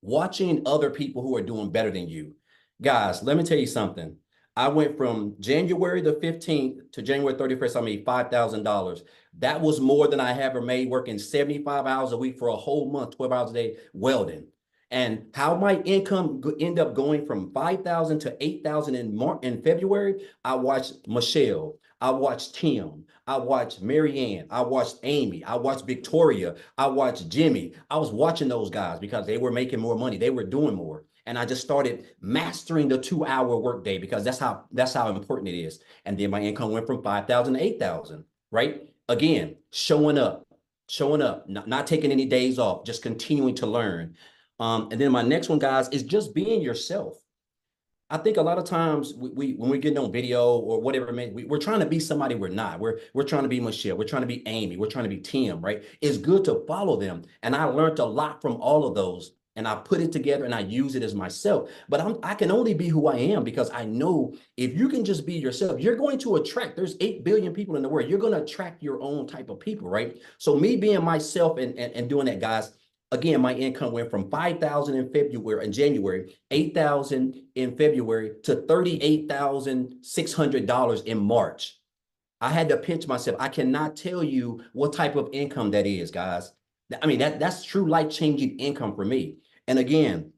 [SPEAKER 6] watching other people who are doing better than you. Guys, let me tell you something. I went from January the 15th to January 31st, I made $5,000. That was more than I ever made working 75 hours a week for a whole month, 12 hours a day welding. And how my income end up going from 5,000 to 8,000 in February, I watched Michelle, I watched Tim, I watched Marianne, I watched Amy, I watched Victoria, I watched Jimmy. I was watching those guys because they were making more money, they were doing more. And I just started mastering the 2-hour workday because that's how important it is. And then my income went from 5,000 to 8,000, right? Again, showing up, not taking any days off, just continuing to learn. And then my next one, guys, is just being yourself. I think a lot of times when we're getting on video or whatever, we're trying to be somebody we're not. We're trying to be Michelle. We're trying to be Amy. We're trying to be Tim, right? It's good to follow them. And I learned a lot from all of those. And I put it together and I use it as myself. But I can only be who I am because I know if you can just be yourself, you're going to attract, there's 8 billion people in the world. You're going to attract your own type of people, right? So me being myself and doing that, guys, again, my income went from 5,000 in January, 8,000 in February to $38,600 in March. I had to pinch myself. I cannot tell you what type of income that is, guys. I mean, that's true life-changing income for me. And again,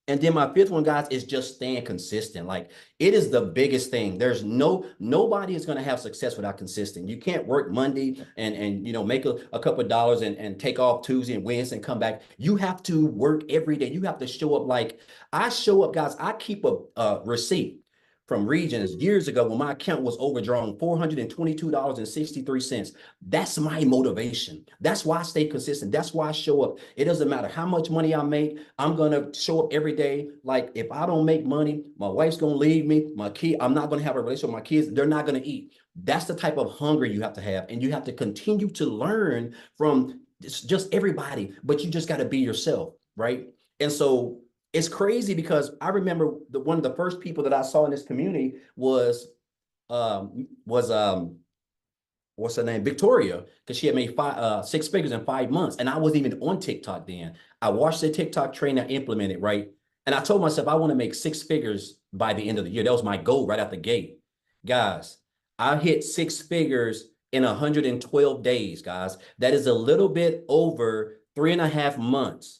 [SPEAKER 6] and then my 5th one, guys, is just staying consistent. Like, it is the biggest thing. There's nobody is going to have success without consistent. You can't work Monday and make a couple of dollars and take off Tuesday and Wednesday and come back. You have to work every day. You have to show up. Like I show up, guys. I keep a receipt from Regions years ago when my account was overdrawn $422.63. That's my motivation. That's why I stay consistent. That's why I show up. It doesn't matter how much money I make. I'm going to show up every day. Like if I don't make money, my wife's going to leave me. I'm not going to have a relationship with my kids. They're not going to eat. That's the type of hunger you have to have. And you have to continue to learn from just everybody, but you just got to be yourself, right? And so it's crazy because I remember one of the first people that I saw in this community was what's her name? Victoria, because she had made 6 figures in 5 months. And I wasn't even on TikTok then. I watched the TikTok train, I implemented, right? And I told myself I want to make 6 figures by the end of the year. That was my goal right out the gate. Guys, I hit 6 figures in 112 days, guys. That is a little bit over 3.5 months.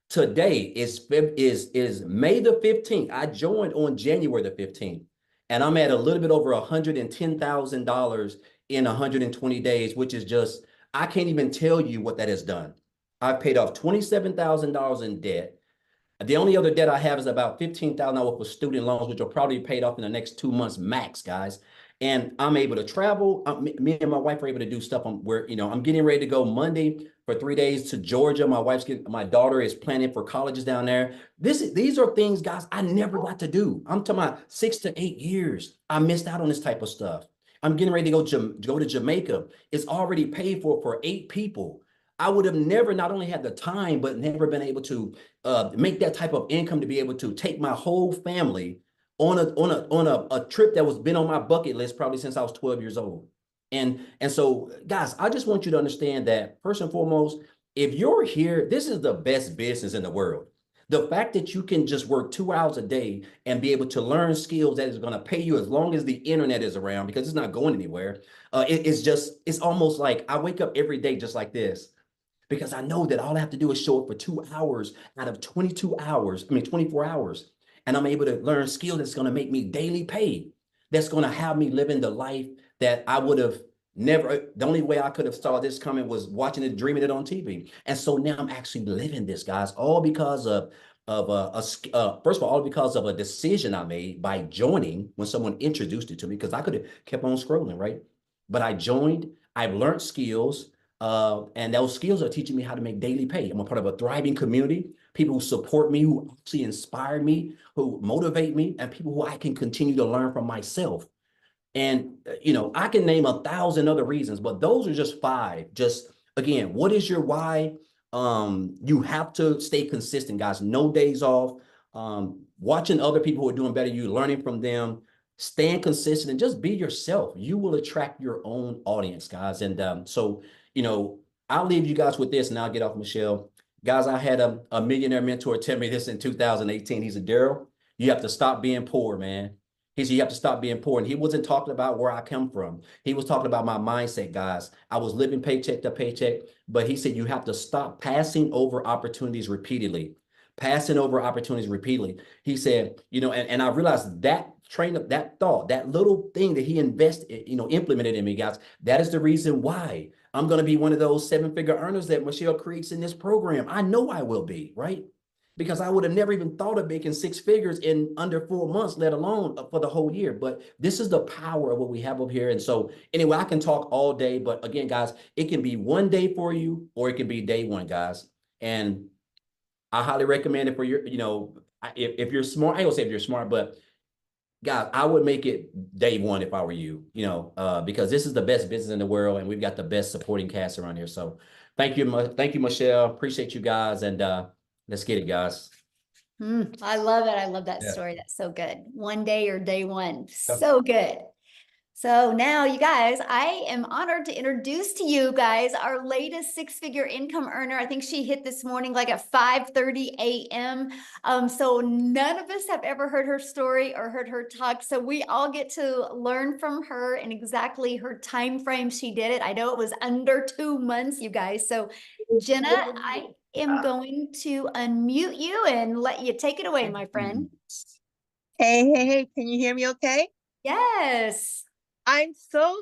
[SPEAKER 6] Today is May the 15th. I joined on January the 15th, and I'm at a little bit over $110,000 in 120 days, which is just, I can't even tell you what that has done. I've paid off $27,000 in debt. The only other debt I have is about $15,000 for student loans, which will probably be paid off in the next 2 months max, guys. And I'm able to travel. Me and my wife are able to do stuff. I'm getting ready to go Monday for 3 days to Georgia. My daughter is planning for colleges down there. These are things, guys, I never got to do. I'm talking about 6 to 8 years. I missed out on this type of stuff. I'm getting ready to go to Jamaica. It's already paid for 8 people. I would have never not only had the time, but never been able to make that type of income to be able to take my whole family on a trip that was been on my bucket list probably since I was 12 years old. And so, guys, I just want you to understand that first and foremost, if you're here, this is the best business in the world. The fact that you can just work 2 hours a day and be able to learn skills that is going to pay you as long as the internet is around, because it's not going anywhere. It's almost like I wake up every day just like this. because I know that all I have to do is show up for 2 hours out of 24 hours. And I'm able to learn skills that's going to make me daily pay. That's going to have me living the life that I would have never. The only way I could have saw this coming was watching it, dreaming it on TV. And so now I'm actually living this, guys, all because of first of all because of a decision I made by joining when someone introduced it to me, because I could have kept on scrolling, right? But I joined, I've learned skills, and those skills are teaching me how to make daily pay. I'm a part of a thriving community, people who support me, who actually inspire me, who motivate me, and people who I can continue to learn from myself. And, I can name 1,000 other reasons, but those are just 5. Just again, what is your why? You have to stay consistent, guys. No days off. Watching other people who are doing better, you learning from them, staying consistent, and just be yourself. You will attract your own audience, guys. And so, I'll leave you guys with this, and I'll get off, Michelle. Guys, I had a millionaire mentor tell me this in 2018. He said, Daryl, you have to stop being poor, man. He said, you have to stop being poor. And he wasn't talking about where I come from. He was talking about my mindset, guys. I was living paycheck to paycheck, but he said, you have to stop passing over opportunities repeatedly. Passing over opportunities repeatedly. He said, and I realized that that thought, that little thing that he invested, implemented in me, guys, that is the reason why I'm going to be one of those 7-figure earners that Michelle creates in this program. I know I will be, right? Because I would have never even thought of making 6 figures in under 4 months, let alone for the whole year. But this is the power of what we have up here. And so anyway, I can talk all day, but again, guys, it can be one day for you, or it can be day one, guys. And I highly recommend it for your, if you're smart, I ain't gonna say if you're smart, but guys, I would make it day one if I were you, because this is the best business in the world, and we've got the best supporting cast around here. So thank you, Michelle. Appreciate you guys, and let's get it, guys.
[SPEAKER 1] I love it. I love that story. That's so good. One day or day one. So good. So now, you guys, I am honored to introduce to you guys our latest 6-figure income earner. I think she hit this morning like at 5:30 a.m. So none of us have ever heard her story or heard her talk. So we all get to learn from her and exactly her time frame she did it. I know it was under 2 months, you guys. So Jenna, I am going to unmute you and let you take it away, my friend.
[SPEAKER 7] Hey, can you hear me okay?
[SPEAKER 1] Yes.
[SPEAKER 7] I'm so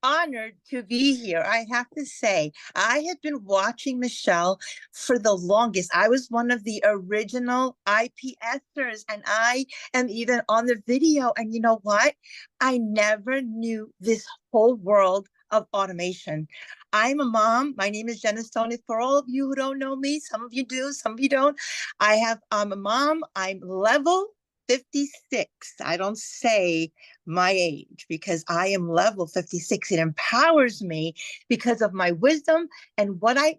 [SPEAKER 7] honored to be here. I have to say, I have been watching Michelle for the longest. I was one of the original IPSers, and I am even on the video. And you know what? I never knew this whole world of automation. I'm a mom. My name is Jenna Stone. For all of you who don't know me, some of you do, some of you don't. I'm a mom. I'm level 56. I don't say my age because I am level 56. It empowers me because of my wisdom and what I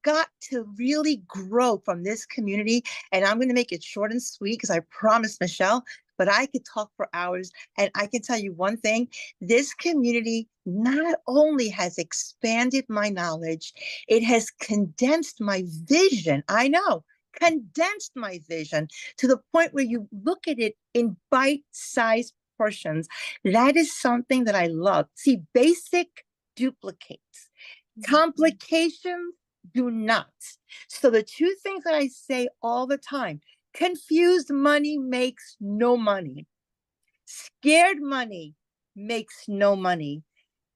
[SPEAKER 7] got to really grow from this community. And I'm going to make it short and sweet because I promised Michelle, but I could talk for hours. And I can tell you one thing, this community not only has expanded my knowledge, it has condensed my vision. I know. Condensed my vision to the point where you look at it in bite-sized portions. That is something that I love. See, basic duplicates. Complications do not. So the 2 things that I say all the time, confused money makes no money. Scared money makes no money.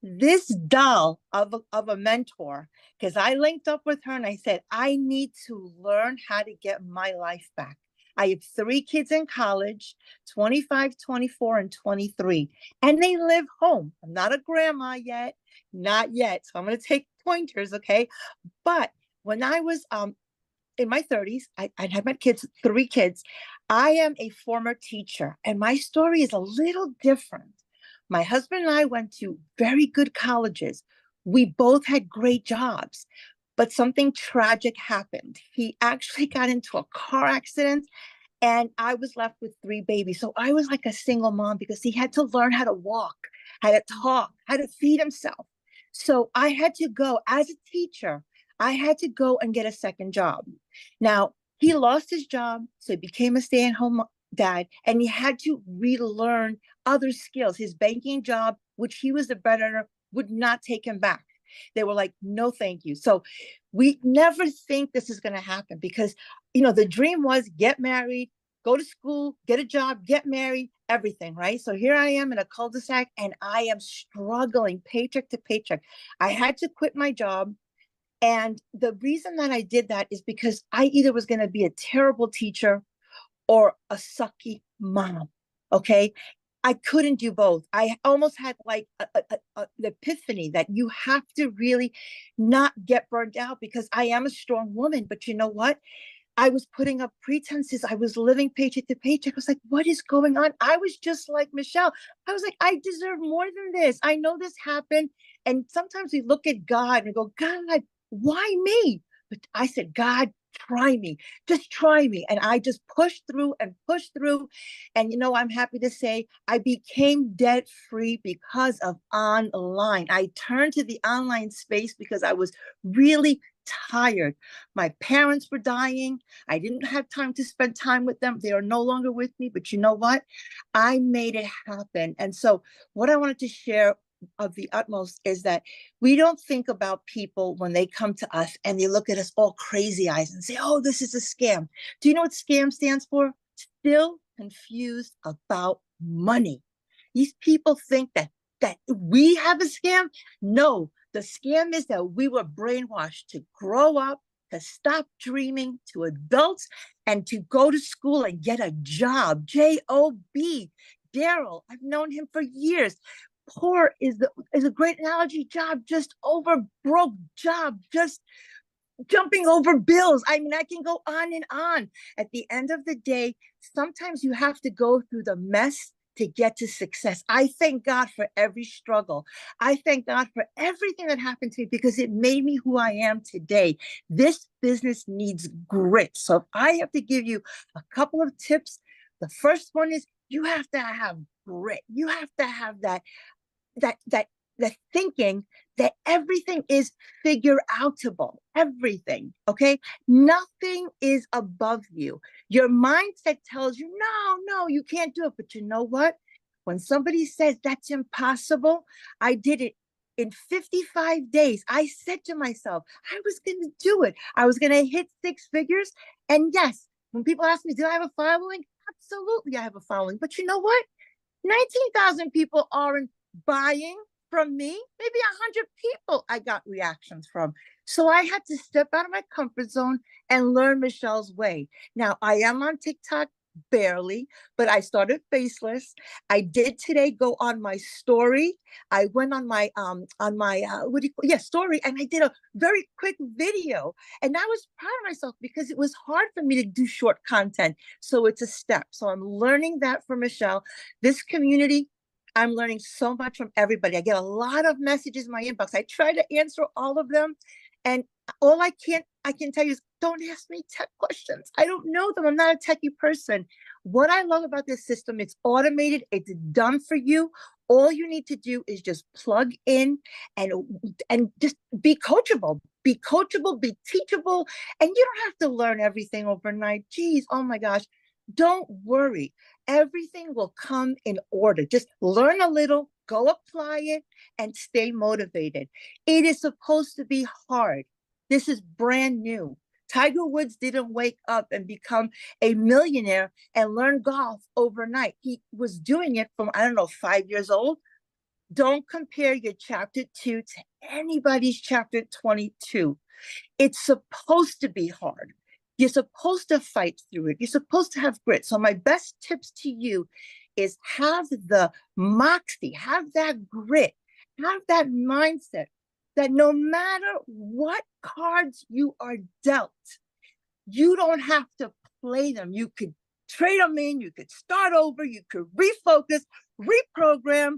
[SPEAKER 7] This doll of a mentor, because I linked up with her and I said, I need to learn how to get my life back. I have 3 kids in college, 25, 24, and 23, and they live home. I'm not a grandma yet, not yet. So I'm going to take pointers, okay? But when I was in my 30s, I had my kids, 3 kids. I am a former teacher, and my story is a little different. My husband and I went to very good colleges. We both had great jobs, but something tragic happened. He actually got into a car accident, and I was left with 3 babies. So I was like a single mom because he had to learn how to walk, how to talk, how to feed himself. So I had to go as a teacher. I had to go and get a second job. Now, he lost his job, so he became a stay-at-home dad, and he had to relearn other skills. His banking job, which he was the better, would not take him back. They were like, no, thank you. So we never think this is going to happen because, the dream was get married, go to school, get a job, get married, everything, right? So here I am in a cul-de-sac and I am struggling paycheck to paycheck. I had to quit my job. And the reason that I did that is because I either was going to be a terrible teacher or a sucky mom. Okay. I couldn't do both. I almost had like an epiphany that you have to really not get burned out because I am a strong woman. But you know what? I was putting up pretenses. I was living paycheck to paycheck. I was like, what is going on? I was just like Michelle. I was like, I deserve more than this. I know this happened. And sometimes we look at God and go, God, why me? But I said, God, try me. Just try me. And I just pushed through and pushed through. And, I'm happy to say I became debt free because of online. I turned to the online space because I was really tired. My parents were dying. I didn't have time to spend time with them. They are no longer with me. But you know what? I made it happen. And so what I wanted to share of the utmost is that we don't think about people when they come to us and they look at us all crazy eyes and say, oh, this is a scam. Do you know what scam stands for? Still confused about money. These people think that we have a scam. No, the scam is that we were brainwashed to grow up, to stop dreaming, to adults, and to go to school and get a job. J-O-B. Daryl, I've known him for years. Poor is a great analogy. Job, just over broke. Job, just jumping over bills. I mean, I can go on and on. At the end of the day, sometimes you have to go through the mess to get to success. I thank God for every struggle. I thank God for everything that happened to me because it made me who I am today. This business needs grit. So if I have to give you a couple of tips, the first one is you have to have grit. You have to have that thinking that everything is figure outable, everything, okay? Nothing is above you. Your mindset tells you, no, you can't do it. But you know what? When somebody says that's impossible, I did it in 55 days. I said to myself, I was going to do it. I was going to hit 6 figures. And yes, when people ask me, do I have a following? Absolutely, I have a following. But you know what? 19,000 people aren't buying from me. Maybe 100 people I got reactions from. So I had to step out of my comfort zone and learn Michelle's way. Now I am on TikTok barely, but I started faceless. I did today go on my story. I went on my story, and I did a very quick video. And I was proud of myself because it was hard for me to do short content. So it's a step. So I'm learning that from Michelle. This community, I'm learning so much from everybody. I get a lot of messages in my inbox. I try to answer all of them. And all I can tell you is don't ask me tech questions. I don't know them. I'm not a techie person. What I love about this system, it's automated. It's done for you. All you need to do is just plug in and just be coachable, be teachable. And you don't have to learn everything overnight. Geez, oh my gosh. Don't worry. Everything will come in order. Just learn a little, go apply it, and stay motivated. It is supposed to be hard. This is brand new. Tiger Woods didn't wake up and become a millionaire and learn golf overnight. He was doing it from, 5 years old. Don't compare your chapter 2 to anybody's chapter 22. It's supposed to be hard. You're supposed to fight through it. You're supposed to have grit. So my best tips to you is have the moxie, have that grit, have that mindset that no matter what cards you are dealt, you don't have to play them. You could trade them in, you could start over, you could refocus, reprogram,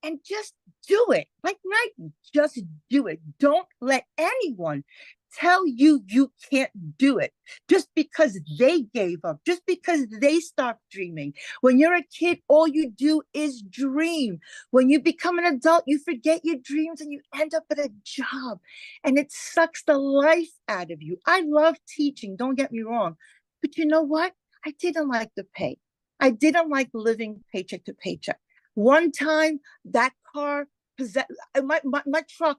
[SPEAKER 7] and just do it. Like Nike, just do it. Don't let anyone tell you you can't do it just because they gave up, just because they stopped dreaming. When you're a kid, all you do is dream. When you become an adult, you forget your dreams and you end up at a job, and it sucks the life out of you. I love teaching, don't get me wrong, but you know what? I didn't like the pay. I didn't like living paycheck to paycheck. One time, that car, my truck,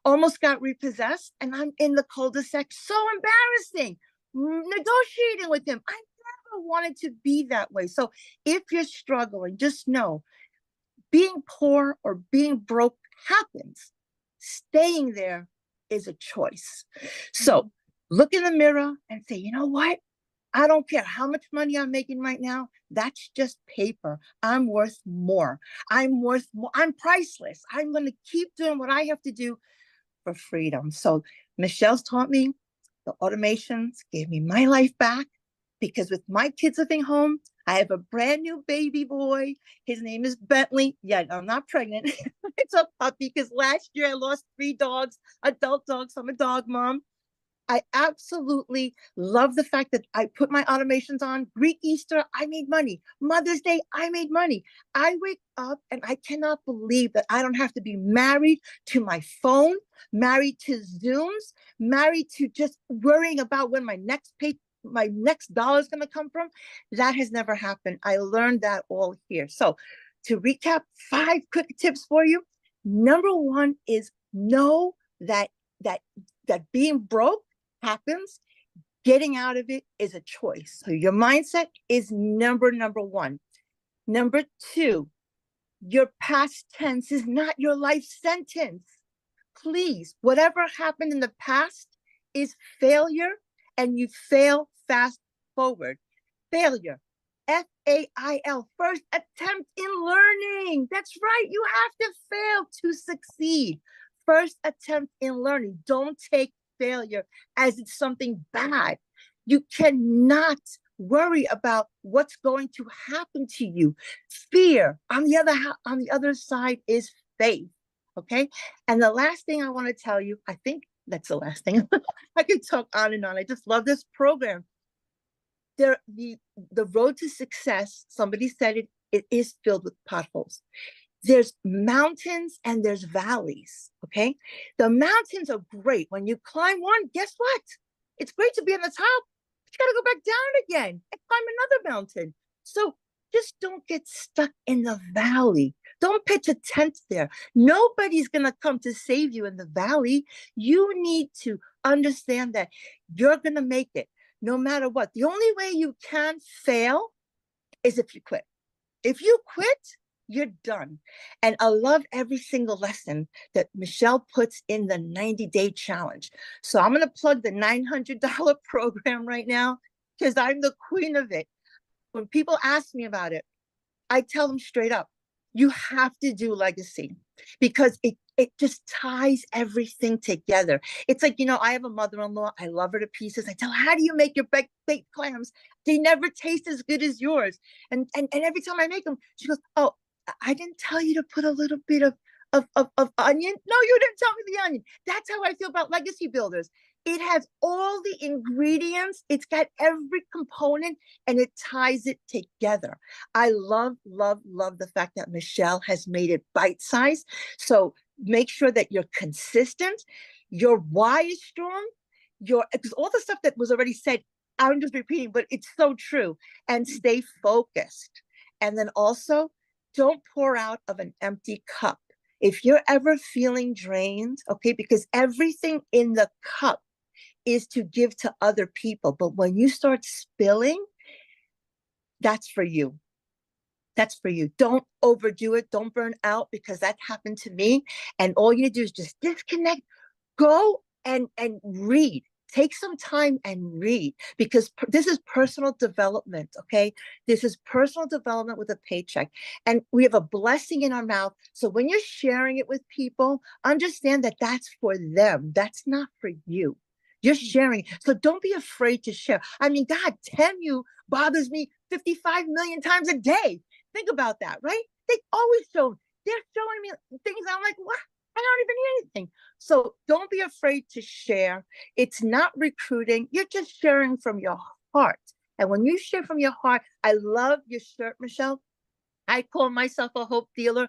[SPEAKER 7] almost got repossessed, and I'm in the cul-de-sac. So embarrassing. Negotiating with him. I never wanted to be that way. So if you're struggling, just know being poor or being broke happens. Staying there is a choice. So look in the mirror and say, you know what? I don't care how much money I'm making right now. That's just paper. I'm worth more. I'm worth more. I'm priceless. I'm going to keep doing what I have to do for freedom. So Michelle's taught me, the automations gave me my life back, because with my kids living home, I have a brand new baby boy. His name is Bentley. Yeah, I'm not pregnant. It's a puppy, because last year I lost 3 dogs, adult dogs. I'm a dog mom. I absolutely love the fact that I put my automations on. Greek Easter, I made money. Mother's Day, I made money. I wake up and I cannot believe that I don't have to be married to my phone, married to Zooms, married to just worrying about when my next dollar is going to come from. That has never happened. I learned that all here. So to recap, 5 quick tips for you. Number 1 is know that being broke happens. Getting out of it is a choice. So your mindset is number 1. Number 2, your past tense is not your life sentence. Please, whatever happened in the past is failure, and you fail fast forward. Failure, FAIL, first attempt in learning. That's right. You have to fail to succeed. First attempt in learning. Don't take failure as it's something bad. You cannot worry about what's going to happen to you. Fear, on the other side, is faith. Okay. And the last thing I want to tell you, I think that's the last thing. I could talk on and on. I just love this program. The road to success, somebody said it is filled with potholes. There's mountains and there's valleys, okay? The mountains are great. When you climb one, guess what? It's great to be on the top. You gotta go back down again and climb another mountain. So just don't get stuck in the valley. Don't pitch a tent there. Nobody's gonna come to save you in the valley. You need to understand that you're gonna make it no matter what. The only way you can fail is if you quit. If you quit, you're done. And I love every single lesson that Michelle puts in the 90-day challenge. So I'm going to plug the $900 program right now, because I'm the queen of it. When people ask me about it, I tell them straight up, you have to do legacy, because it just ties everything together. It's like, I have a mother-in-law. I love her to pieces. I tell her, how do you make your baked clams? They never taste as good as yours. And every time I make them, she goes, oh, I didn't tell you to put a little bit of onion. No, you didn't tell me the onion. That's how I feel about Legacy Builders. It has all the ingredients. It's got every component, and it ties it together. I love, love, love the fact that Michelle has made it bite-sized. So make sure that you're consistent. Your why is strong. Because all the stuff that was already said, I'm just repeating, but it's so true. And stay focused. And then also, don't pour out of an empty cup. If you're ever feeling drained, okay, because everything in the cup is to give to other people. But when you start spilling, that's for you. That's for you. Don't overdo it. Don't burn out, because that happened to me. And all you need to do is just disconnect, go and read. Take some time and read, because this is personal development, okay? This is personal development with a paycheck. And we have a blessing in our mouth. So when you're sharing it with people, understand that that's for them. That's not for you. You're sharing. So don't be afraid to share. I mean, God, you bothers me 55 million times a day. Think about that, right? They're showing me things. I'm like, what? I don't even need anything. So don't be afraid to share. It's not recruiting. You're just sharing from your heart. And when you share from your heart, I love your shirt, Michelle. I call myself a hope dealer.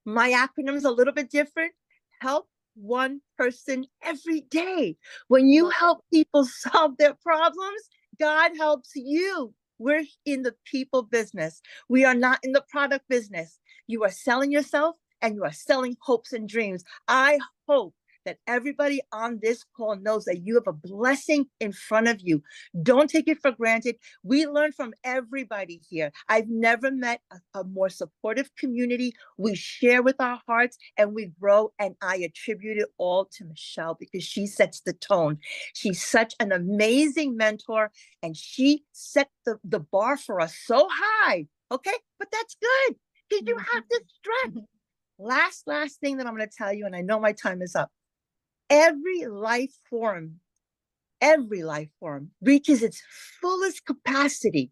[SPEAKER 7] My acronym is a little bit different. Help one person every day. When you help people solve their problems, God helps you. We're in the people business. We are not in the product business. You are selling yourself, and you are selling hopes and dreams. I hope that everybody on this call knows that you have a blessing in front of you. Don't take it for granted. We learn from everybody here. I've never met a more supportive community. We share with our hearts and we grow. And I attribute it all to Michelle because she sets the tone. She's such an amazing mentor and she set the bar for us so high. Okay, but that's good because you have to stretch. Last thing that I'm going to tell you, and I know my time is up. Every life form reaches its fullest capacity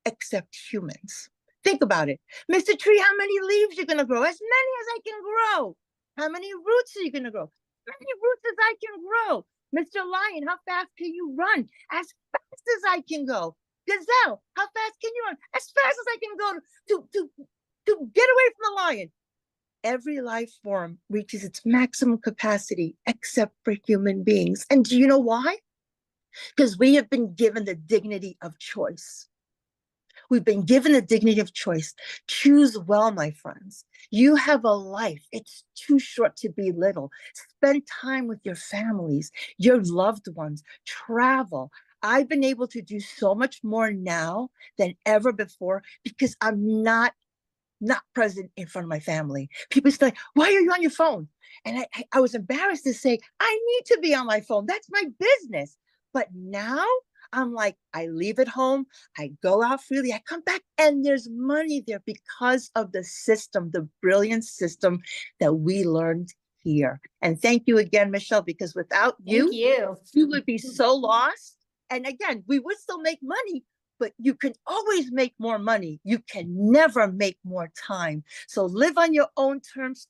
[SPEAKER 7] except humans. Think about it. Mr. Tree, how many leaves are you going to grow? As many as I can grow. How many roots are you going to grow? As many roots as I can grow. Mr. Lion, how fast can you run? As fast as I can go. Gazelle, how fast can you run? As fast as I can go to get away from the lion. Every life form reaches its maximum capacity except for human beings. And do you know why? Because we have been given the dignity of choice. We've been given the dignity of choice. Choose well, my friends. You have a life. It's too short to be little. Spend time with your families, your loved ones, travel. I've been able to do so much more now than ever before because I'm not present in front of my family. People say, why are you on your phone? And I was embarrassed to say, I need to be on my phone. That's my business. But now I'm like, I leave it home. I go out freely. I come back and there's money there because of the system, the brilliant system that we learned here. And thank you again, Michelle, because without you, you would be so lost. And again, we would still make money, but you can always make more money. You can never make more time. So live on your own terms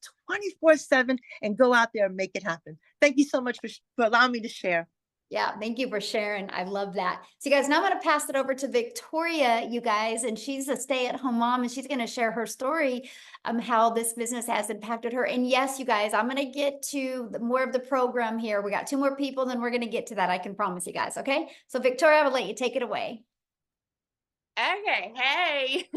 [SPEAKER 7] 24/7 and go out there and make it happen. Thank you so much for allowing me to share.
[SPEAKER 1] Yeah, thank you for sharing. I love that. So you guys, now I'm going to pass it over to Victoria, you guys, and she's a stay-at-home mom, and she's going to share her story, how this business has impacted her. And yes, you guys, I'm going to get to more of the program here. We got 2 more people, then we're going to get to that. I can promise you guys. Okay. So Victoria, I will let you take it away.
[SPEAKER 8] Okay, hey.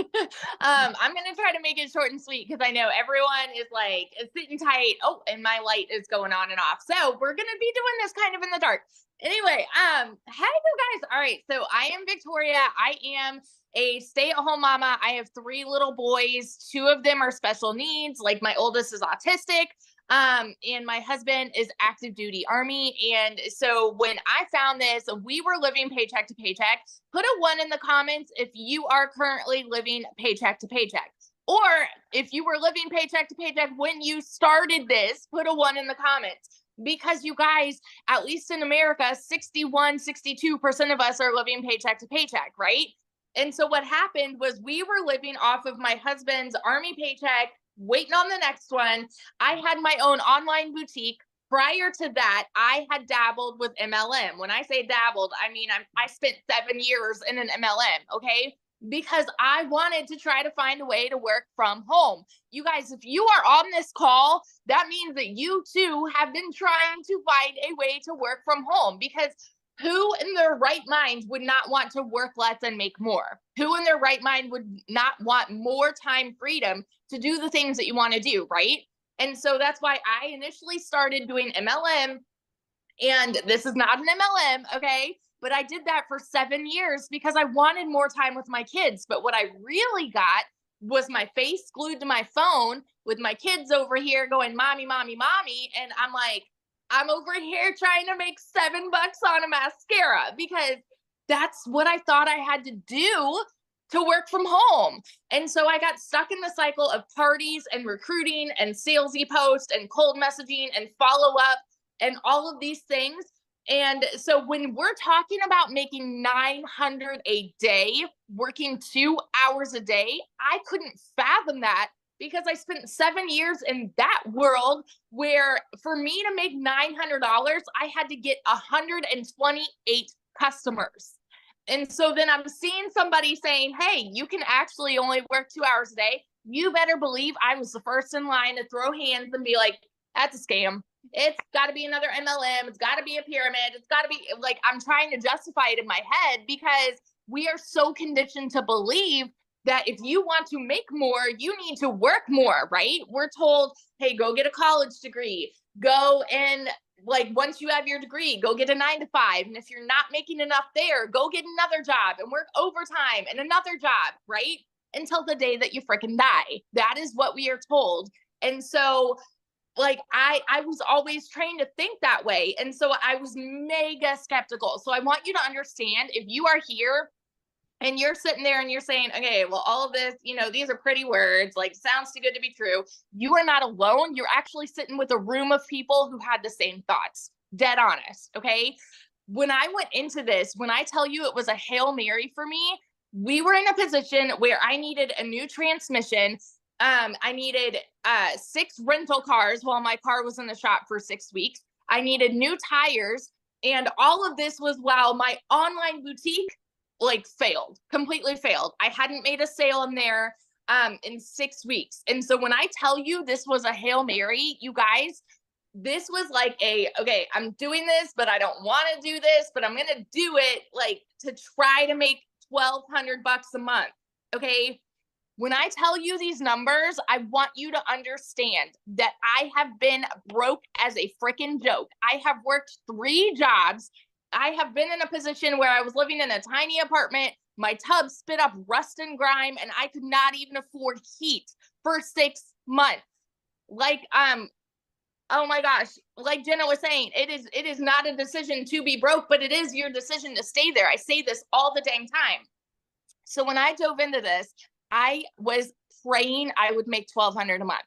[SPEAKER 8] I'm gonna try to make it short and sweet because I know everyone is like sitting tight. Oh, and my light is going on and off. So we're gonna be doing this kind of in the dark. Anyway, hey you guys. All right, so I am Victoria. I am a stay-at-home mama. I have 3 little boys. 2 of them are special needs. Like my oldest is autistic. And my husband is active duty Army. And so when I found this, we were living paycheck to paycheck. Put a 1 in the comments if you are currently living paycheck to paycheck. Or if you were living paycheck to paycheck when you started this, put a 1 in the comments. Because you guys, at least in America, 62% of us are living paycheck to paycheck, right? And so what happened was we were living off of my husband's Army paycheck, waiting on the next one. I had my own online boutique. Prior to that, I had dabbled with MLM. When I say dabbled, I mean, I spent 7 years in an MLM, okay? Because I wanted to try to find a way to work from home. You guys, if you are on this call, that means that you too have been trying to find a way to work from home, because who in their right mind would not want to work less and make more? Who in their right mind would not want more time freedom to do the things that you want to do, right? And so that's why I initially started doing MLM. And this is not an MLM, okay? But I did that for 7 years because I wanted more time with my kids. But what I really got was my face glued to my phone with my kids over here going, mommy, mommy, mommy. And I'm like, I'm over here trying to make $7 on a mascara because that's what I thought I had to do to work from home. And so I got stuck in the cycle of parties and recruiting and salesy posts and cold messaging and follow up and all of these things. And so when we're talking about making $900 a day, working 2 hours a day, I couldn't fathom that because I spent 7 years in that world where for me to make $900, I had to get 128 customers. And so then I'm seeing somebody saying, hey, you can actually only work 2 hours a day. You better believe I was the first in line to throw hands and be like, that's a scam. It's got to be another MLM. It's got to be a pyramid. It's got to be like, I'm trying to justify it in my head because we are so conditioned to believe that if you want to make more, you need to work more, right? We're told, hey, go get a college degree, go and like, once you have your degree, go get a 9-to-5. And if you're not making enough there, go get another job and work overtime and another job, right? Until the day that you freaking die. That is what we are told. And so like, I was always trained to think that way. And so I was mega skeptical. So I want you to understand, if you are here and you're sitting there and you're saying, okay, well, all of this, you know, these are pretty words, like, sounds too good to be true. You are not alone. You're actually sitting with a room of people who had the same thoughts. Dead honest. Okay. When I went into this, when I tell you it was a Hail Mary for me, we were in a position where I needed a new transmission. I needed 6 rental cars while my car was in the shop for 6 weeks. I needed new tires. And all of this was while my online boutique like completely failed. I hadn't made a sale in there in 6 weeks. And so when I tell you this was a Hail Mary, you guys, this was like okay, I'm doing this, but I don't want to do this, but I'm going to do it like to try to make $1,200 a month. Okay. When I tell you these numbers, I want you to understand that I have been broke as a freaking joke. I have worked 3 jobs. I have been in a position where I was living in a tiny apartment. My tub spit up rust and grime, and I could not even afford heat for 6 months. Like, oh my gosh, like Jenna was saying, it is not a decision to be broke, but it is your decision to stay there. I say this all the dang time. So when I dove into this, I was praying I would make $1,200 a month.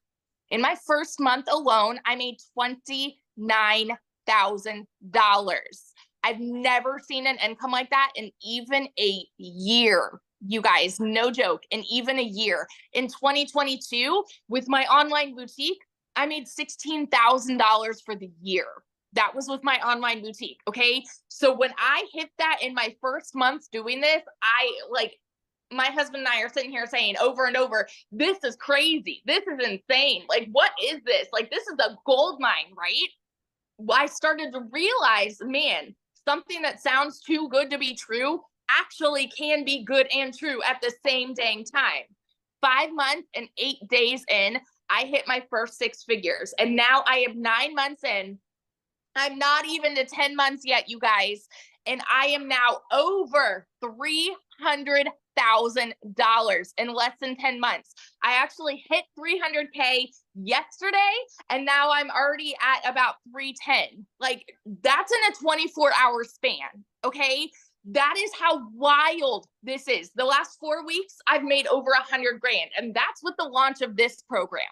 [SPEAKER 8] In my first month alone, I made $29,000. I've never seen an income like that in even a year. You guys, no joke, in even a year. In 2022, with my online boutique, I made $16,000 for the year. That was with my online boutique. Okay. So when I hit that in my first month doing this, my husband and I are sitting here saying over and over, this is crazy. This is insane. Like, what is this? Like, this is a gold mine, right? I started to realize, man, something that sounds too good to be true actually can be good and true at the same dang time. 5 months and 8 days in, I hit my first 6 figures. And now I am 9 months in. I'm not even to 10 months yet, you guys. And I am now over $300,000 in less than 10 months. I actually hit 300K yesterday, and now I'm already at about 310. Like, that's in a 24-hour span. Okay. That is how wild this is. The last 4 weeks, I've made over $100,000. And that's with the launch of this program.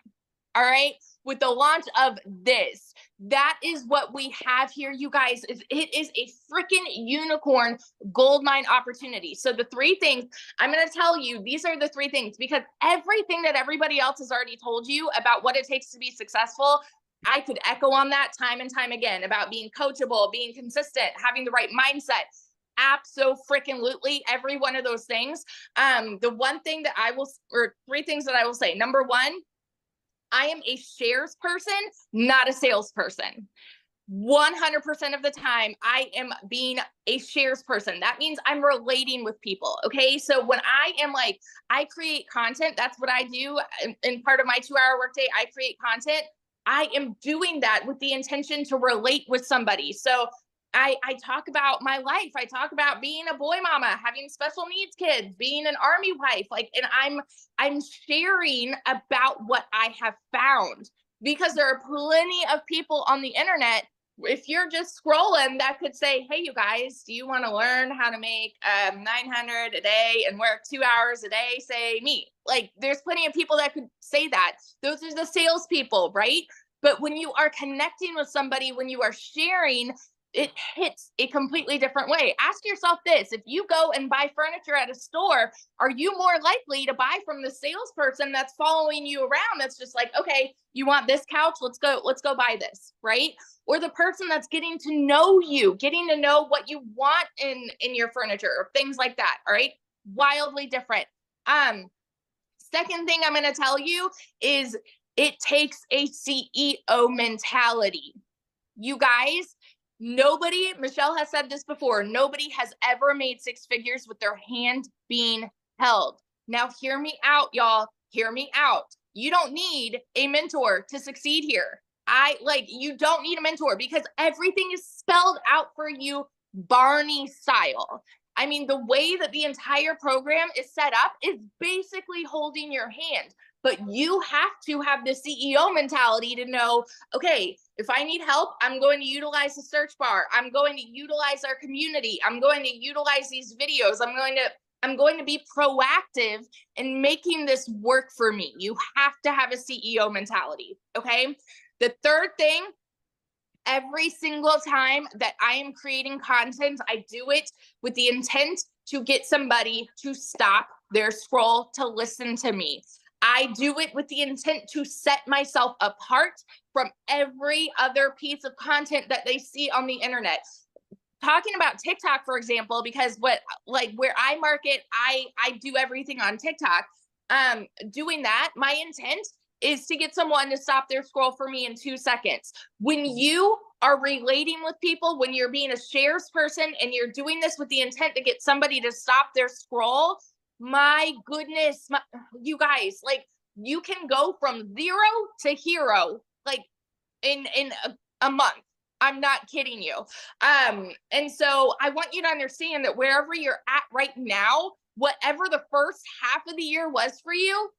[SPEAKER 8] All right. With the launch of this, that is what we have here, you guys. It is a freaking unicorn gold mine opportunity. So the 3 things I'm going to tell you, these are the 3 things, because everything that everybody else has already told you about what it takes to be successful, I could echo on that time and time again, about being coachable, being consistent, having the right mindset. Abso-freaking-lutely, every one of those things. The one thing that I will, or 3 things that I will say. Number 1, I am a shares person, not a salesperson. 100% of the time, I am being a shares person. That means I'm relating with people. Okay. So when I am like, I create content, that's what I do. In part of my 2-hour workday, I create content. I am doing that with the intention to relate with somebody. So I talk about my life. I talk about being a boy mama, having special needs kids, being an army wife, like, and I'm sharing about what I have found, because there are plenty of people on the internet, if you're just scrolling, that could say, hey, you guys, do you want to learn how to make $900 a day and work 2 hours a day? Say me. Like, there's plenty of people that could say that. Those are the salespeople, right? But when you are connecting with somebody, when you are sharing, it hits a completely different way. Ask yourself this: if you go and buy furniture at a store, are you more likely to buy from the salesperson that's following you around, that's just like, okay, you want this couch, let's go buy this, right? Or the person that's getting to know you, getting to know what you want in your furniture, or things like that. All right. Wildly different. Second thing I'm going to tell you is it takes a CEO mentality. You guys, nobody, Michelle has said this before, nobody has ever made 6 figures with their hand being held. Now, hear me out, y'all. Hear me out. You don't need a mentor to succeed here. You don't need a mentor because everything is spelled out for you Barney style. I mean, the way that the entire program is set up is basically holding your hand. But you have to have the CEO mentality to know, okay, if I need help, I'm going to utilize the search bar. I'm going to utilize our community. I'm going to utilize these videos. I'm going to be proactive in making this work for me. You have to have a CEO mentality, okay? The third thing, every single time that I am creating content, I do it with the intent to get somebody to stop their scroll to listen to me. I do it with the intent to set myself apart from every other piece of content that they see on the internet. Talking about TikTok, for example, because where I market, I do everything on TikTok. Doing that, my intent is to get someone to stop their scroll for me in 2 seconds. When you are relating with people, when you're being a shares person and you're doing this with the intent to get somebody to stop their scroll, my goodness, you guys, like, you can go from 0 to hero, like in a month. I'm not kidding you. And so I want you to understand that wherever you're at right now, whatever the first half of the year was for you,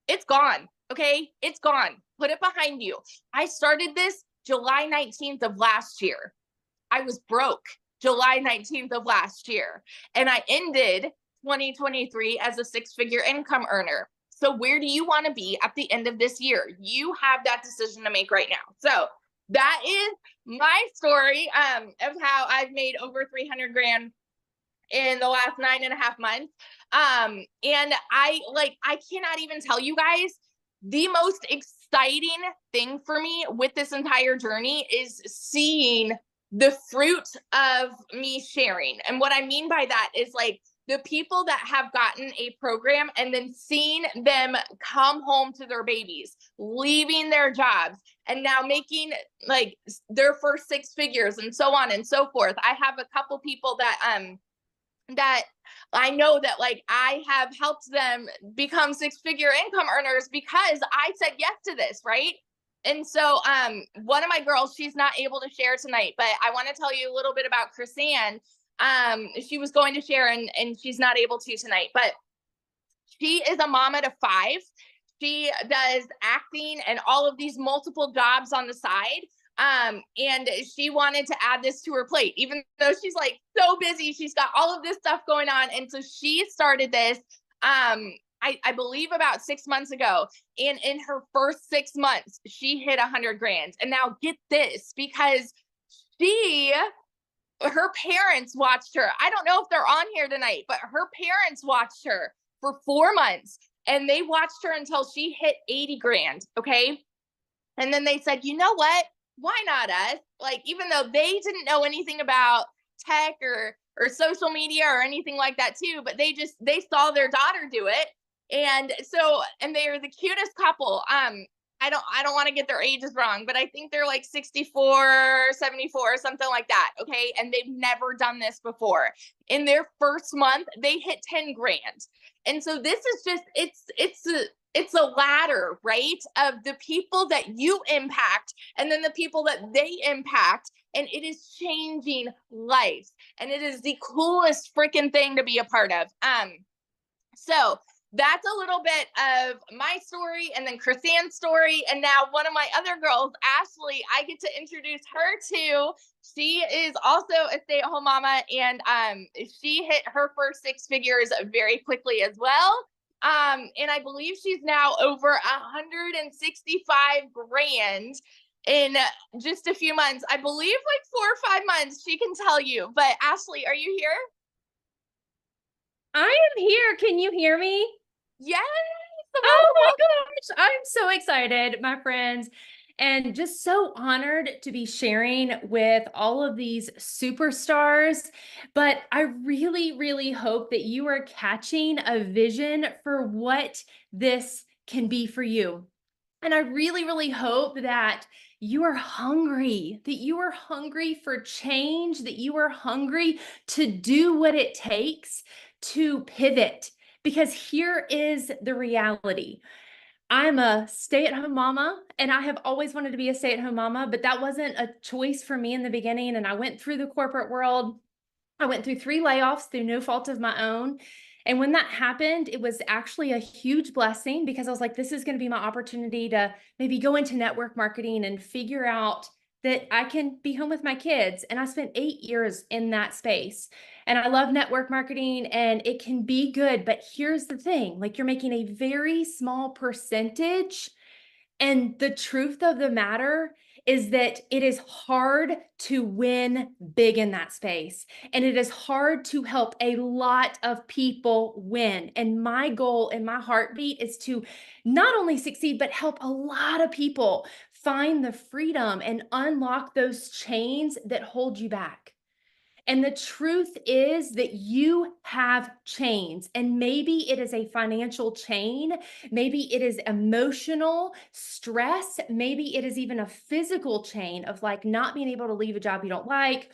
[SPEAKER 8] it's gone. Okay. It's gone. Put it behind you. I started this July 19th of last year. I was broke July 19th of last year. And I ended 2023 as a 6-figure income earner. So where do you want to be at the end of this year? You have that decision to make right now. So that is my story of how I've made over 300 grand in the last 9.5 months. And I cannot even tell you guys, the most exciting thing for me with this entire journey is seeing the fruit of me sharing. And what I mean by that is like the people that have gotten a program and then seeing them come home to their babies, leaving their jobs, and now making like their first 6 figures and so on and so forth. I have a couple people that I know that like I have helped them become 6-figure income earners because I said yes to this, right? And so one of my girls, she's not able to share tonight, but I want to tell you a little bit about Chrisanne. She was going to share and she's not able to tonight, but she is a mama to 5. She does acting and all of these multiple jobs on the side. And she wanted to add this to her plate, even though she's like so busy, she's got all of this stuff going on. And so she started this, I believe about 6 months ago. And in her first 6 months, she hit 100 grand. And now get this, because her parents watched her. I don't know if they're on here tonight, but her parents watched her for 4 months and they watched her until she hit 80 grand. Okay. And then they said, you know what? Why not us? Like, even though they didn't know anything about tech or social media or anything like that too, but they saw their daughter do it. And so, and they're the cutest couple. I don't want to get their ages wrong, but I think they're like 64, 74, something like that. Okay. And they've never done this before. In their first month, they hit 10 grand. And so this is just, it's a ladder, right? Of the people that you impact and then the people that they impact. And it is changing lives. And it is the coolest freaking thing to be a part of. So that's a little bit of my story and then Chrisanne's story. And now one of my other girls, Ashley, I get to introduce her to. She is also a stay-at-home mama and she hit her first 6 figures very quickly as well. And I believe she's now over 165 grand in just a few months. I believe like 4 or 5 months, she can tell you. But Ashley, are you here?
[SPEAKER 9] I am here. Can you hear me?
[SPEAKER 8] Yes.
[SPEAKER 9] Oh my gosh. I'm so excited, my friends, and just so honored to be sharing with all of these superstars. But I really, really hope that you are catching a vision for what this can be for you. And I really, really hope that you are hungry for change, that you are hungry to do what it takes to pivot Because here is the reality. I'm a stay-at-home mama, and I have always wanted to be a stay-at-home mama, but that wasn't a choice for me in the beginning. And I went through the corporate world. I went through 3 layoffs through no fault of my own. And when that happened, it was actually a huge blessing because I was like, this is going to be my opportunity to maybe go into network marketing and figure out that I can be home with my kids. And I spent 8 years in that space. And I love network marketing and it can be good. But here's the thing, like you're making a very small percentage. And the truth of the matter is that it is hard to win big in that space. And it is hard to help a lot of people win. And my goal and my heartbeat is to not only succeed, but help a lot of people find the freedom and unlock those chains that hold you back. And the truth is that you have chains, and maybe it is a financial chain. Maybe it is emotional stress. Maybe it is even a physical chain of like not being able to leave a job you don't like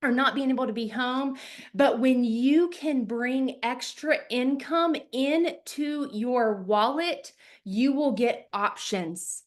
[SPEAKER 9] or not being able to be home. But when you can bring extra income into your wallet, you will get options.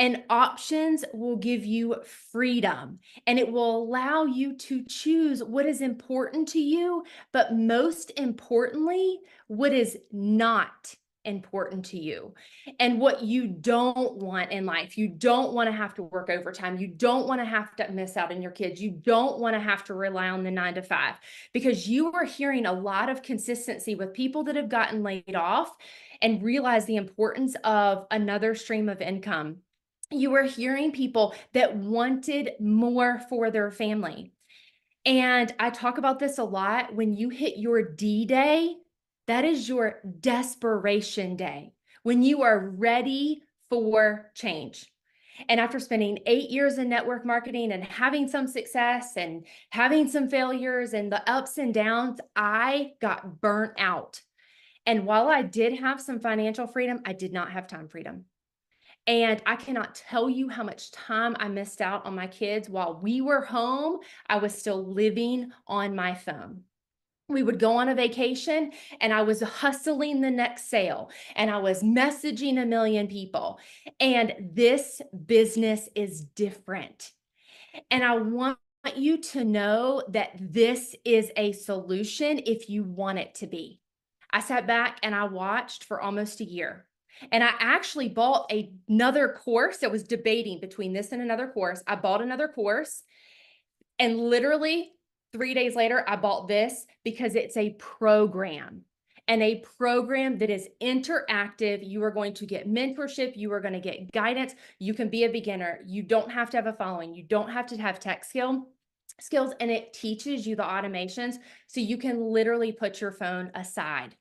[SPEAKER 9] And options will give you freedom, and it will allow you to choose what is important to you, but most importantly, what is not important to you and what you don't want in life. You don't want to have to work overtime. You don't want to have to miss out on your kids. You don't want to have to rely on the 9 to 5 because you are hearing a lot of consistency with people that have gotten laid off and realize the importance of another stream of income. You were hearing people that wanted more for their family. And I talk about this a lot. When you hit your D day, that is your desperation day, when you are ready for change. And after spending 8 years in network marketing and having some success and having some failures and the ups and downs, I got burnt out. And while I did have some financial freedom, I did not have time freedom. And I cannot tell you how much time I missed out on my kids. While we were home, I was still living on my phone. We would go on a vacation and I was hustling the next sale and I was messaging a million people. And this business is different. And I want you to know that this is a solution if you want it to be. I sat back and I watched for almost a year. And I actually bought another course that was debating between this and another course. I bought another course and literally 3 days later, I bought this because it's a program and a program that is interactive. You are going to get mentorship. You are going to get guidance. You can be a beginner. You don't have to have a following. You don't have to have tech skills, and it teaches you the automations so you can literally put your phone aside.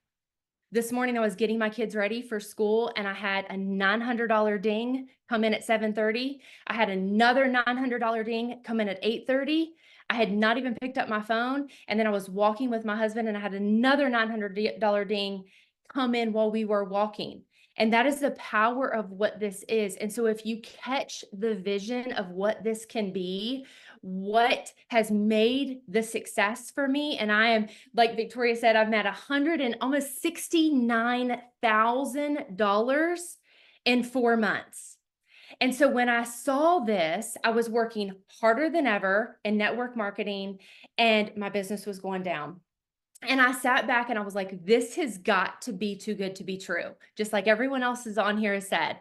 [SPEAKER 9] This morning, I was getting my kids ready for school and I had a $900 ding come in at 7:30. I had another $900 ding come in at 8:30. I had not even picked up my phone. And then I was walking with my husband and I had another $900 ding come in while we were walking. And that is the power of what this is. And so if you catch the vision of what this can be, what has made the success for me, and I am, like Victoria said, I've made almost $69,000 in 4 months. And so when I saw this, I was working harder than ever in network marketing and my business was going down. And I sat back and I was like, this has got to be too good to be true, just like everyone else is on here has said.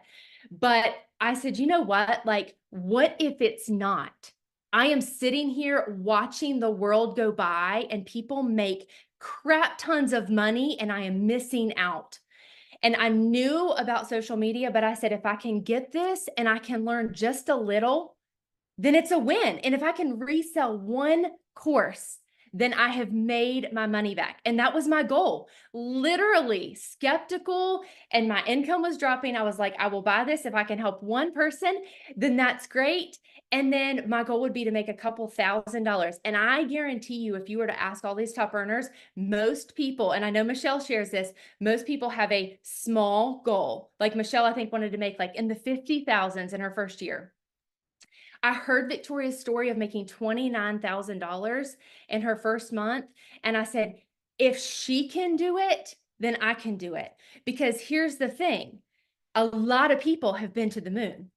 [SPEAKER 9] But I said, you know what? Like, what if it's not? I am sitting here watching the world go by and people make crap tons of money and I am missing out. And I knew about social media, but I said, if I can get this and I can learn just a little, then it's a win. And if I can resell one course, then I have made my money back. And that was my goal. Literally skeptical and my income was dropping. I was like, I will buy this. If I can help one person, then that's great. And then my goal would be to make a couple $1,000s. And I guarantee you, if you were to ask all these top earners, most people, and I know Michelle shares this, most people have a small goal. Like Michelle, I think wanted to make like in the 50,000s in her first year. I heard Victoria's story of making $29,000 in her first month. And I said, if she can do it, then I can do it. Because here's the thing. A lot of people have been to the moon,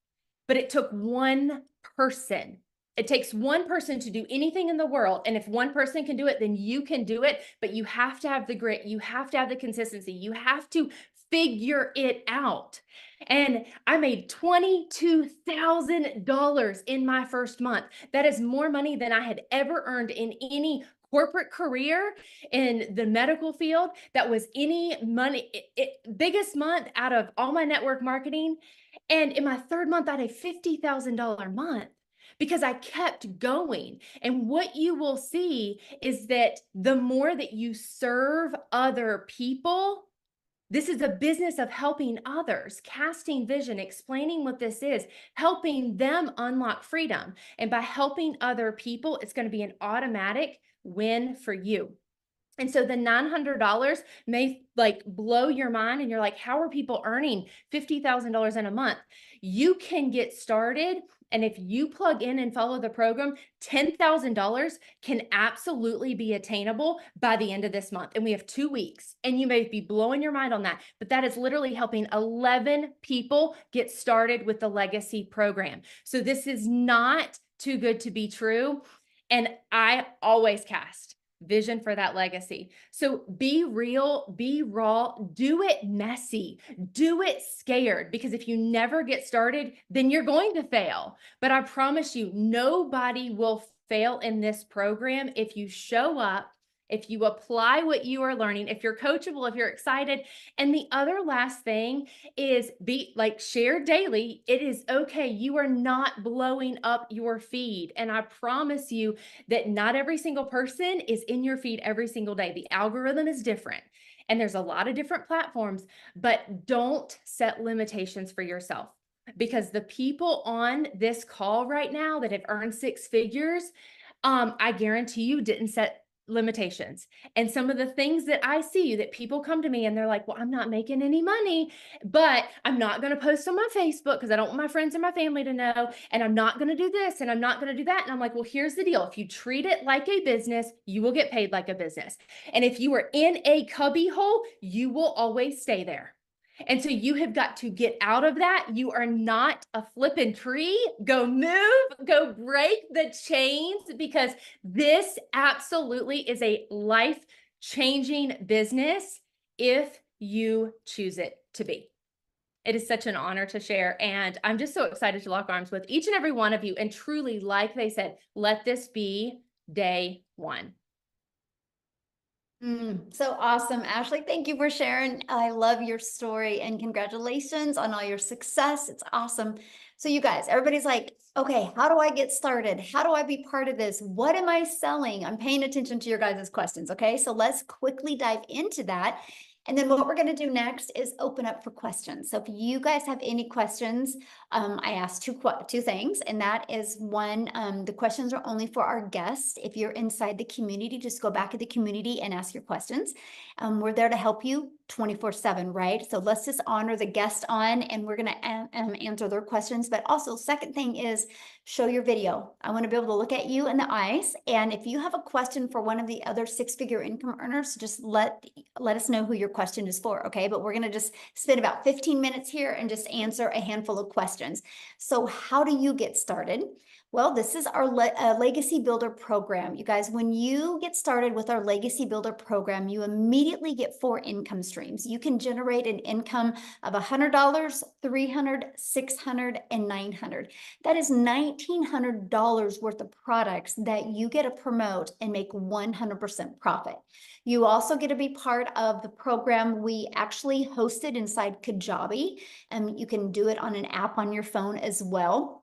[SPEAKER 9] but it took one person. It takes one person to do anything in the world. And if one person can do it, then you can do it. But you have to have the grit. You have to have the consistency. You have to figure it out. And I made $22,000 in my first month. That is more money than I had ever earned in any corporate career in the medical field. That was any money, biggest month out of all my network marketing. And in my third month, I had a $50,000 month because I kept going. And what you will see is that the more that you serve other people, this is a business of helping others, casting vision, explaining what this is, helping them unlock freedom. And by helping other people, it's going to be an automatic win for you. And so the $900 may like blow your mind and you're like, how are people earning $50,000 in a month? You can get started. And if you plug in and follow the program, $10,000 can absolutely be attainable by the end of this month. And we have 2 weeks, and you may be blowing your mind on that, but that is literally helping 11 people get started with the Legacy program. So this is not too good to be true. And I always cast vision for that legacy. So be real, be raw, do it messy, do it scared, because if you never get started, then you're going to fail. But I promise you, nobody will fail in this program if you show up, if you apply what you are learning, if you're coachable, if you're excited. And the other last thing is share daily. It is okay. You are not blowing up your feed. And I promise you that not every single person is in your feed every single day. The algorithm is different. And there's a lot of different platforms, but don't set limitations for yourself. Because the people on this call right now that have earned 6 figures, I guarantee you didn't set limitations. And some of the things that I see that people come to me and they're like, well, I'm not making any money, but I'm not going to post on my Facebook because I don't want my friends and my family to know. And I'm not going to do this and I'm not going to do that. And I'm like, well, here's the deal. If you treat it like a business, you will get paid like a business. And if you are in a cubby hole, you will always stay there. And so you have got to get out of that. You are not a flipping tree. Go move, go break the chains, because this absolutely is a life-changing business if you choose it to be. It is such an honor to share. And I'm just so excited to lock arms with each and every one of you. And truly, like they said, let this be day one.
[SPEAKER 1] So awesome, Ashley. Thank you for sharing. I love your story and congratulations on all your success. It's awesome. So you guys, everybody's like, okay, how do I get started? How do I be part of this? What am I selling? I'm paying attention to your guys' questions. Okay, so let's quickly dive into that. And then what we're going to do next is open up for questions. So if you guys have any questions, I asked two things, and that is one, the questions are only for our guests. If you're inside the community, just go back to the community and ask your questions. We're there to help you 24/7, right? So let's just honor the guest on, and we're going to answer their questions. But also, second thing is show your video. I want to be able to look at you in the eyes. And if you have a question for one of the other 6-figure income earners, just let us know who your question is for. Okay. But we're going to just spend about 15 minutes here and just answer a handful of questions. So how do you get started? Well, this is our Legacy Builder program. You guys, when you get started with our Legacy Builder program, you immediately get 4 income streams. You can generate an income of $100, $300, $600, and $900. That is $1,900 worth of products that you get to promote and make 100% profit. You also get to be part of the program we actually hosted inside Kajabi, and you can do it on an app on your phone as well.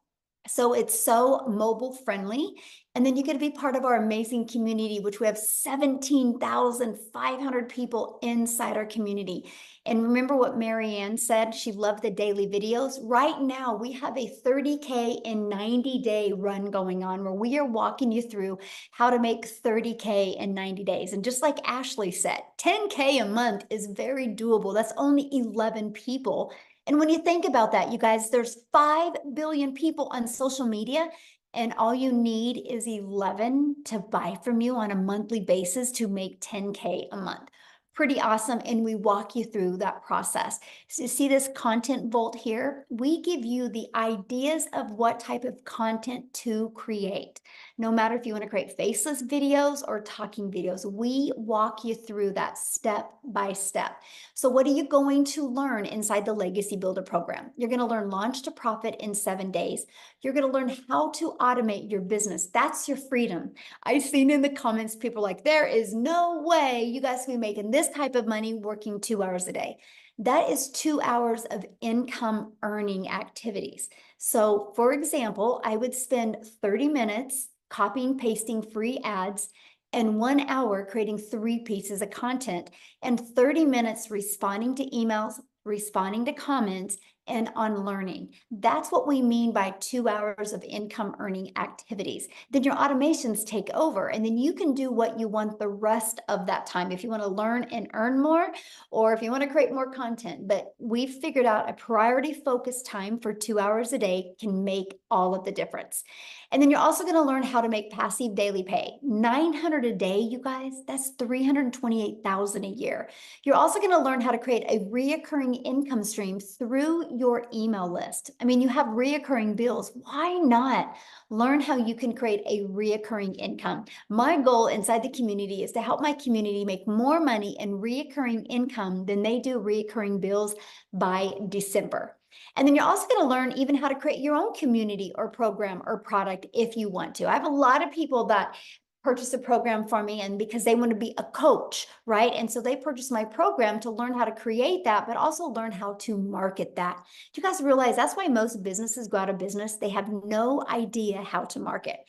[SPEAKER 1] So it's so mobile friendly. And then you get to be part of our amazing community, which we have 17,500 people inside our community. And remember what Marianne said, she loved the daily videos. Right now, we have a 30K in 90-day run going on where we are walking you through how to make 30K in 90 days. And just like Ashley said, 10K a month is very doable. That's only 11 people. And when you think about that, you guys, there's 5 billion people on social media, and all you need is 11 to buy from you on a monthly basis to make 10K a month. Pretty awesome. And we walk you through that process. So you see this content vault here? We give you the ideas of what type of content to create. No matter if you want to create faceless videos or talking videos, we walk you through that step by step. So what are you going to learn inside the Legacy Builder program? You're going to learn launch to profit in 7 days. You're going to learn how to automate your business. That's your freedom. I've seen in the comments, people like, there is no way you guys can be making this type of money working 2 hours a day. That is 2 hours of income earning activities. So for example, I would spend 30 minutes copying, pasting free ads and 1 hour creating 3 pieces of content and 30 minutes responding to emails, responding to comments, and on learning. That's what we mean by 2 hours of income earning activities. Then your automations take over, and then you can do what you want the rest of that time. If you want to learn and earn more, or if you want to create more content, but we've figured out a priority focused time for 2 hours a day can make all of the difference. And then you're also going to learn how to make passive daily pay. 900 a day, you guys, that's 328,000 a year. You're also going to learn how to create a reoccurring income stream through your email list. I mean, you have reoccurring bills. Why not learn how you can create a reoccurring income? My goal inside the community is to help my community make more money in reoccurring income than they do reoccurring bills by December. And then you're also going to learn even how to create your own community or program or product if you want to. I have a lot of people that purchase a program from me and because they want to be a coach, right? And so they purchase my program to learn how to create that, but also learn how to market that. Do you guys realize that's why most businesses go out of business? They have no idea how to market.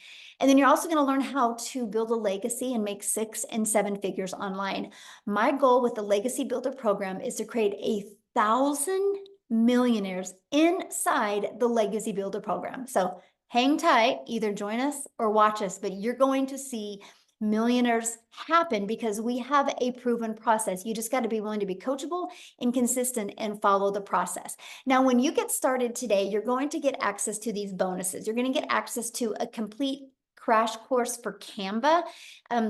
[SPEAKER 1] And then you're also going to learn how to build a legacy and make 6 and 7 figures online. My goal with the Legacy Builder program is to create 1,000 millionaires inside the Legacy Builder program. So hang tight, either join us or watch us, but you're going to see millionaires happen because we have a proven process. You just got to be willing to be coachable and consistent and follow the process. Now, when you get started today, you're going to get access to these bonuses. You're going to get access to a complete crash course for Canva.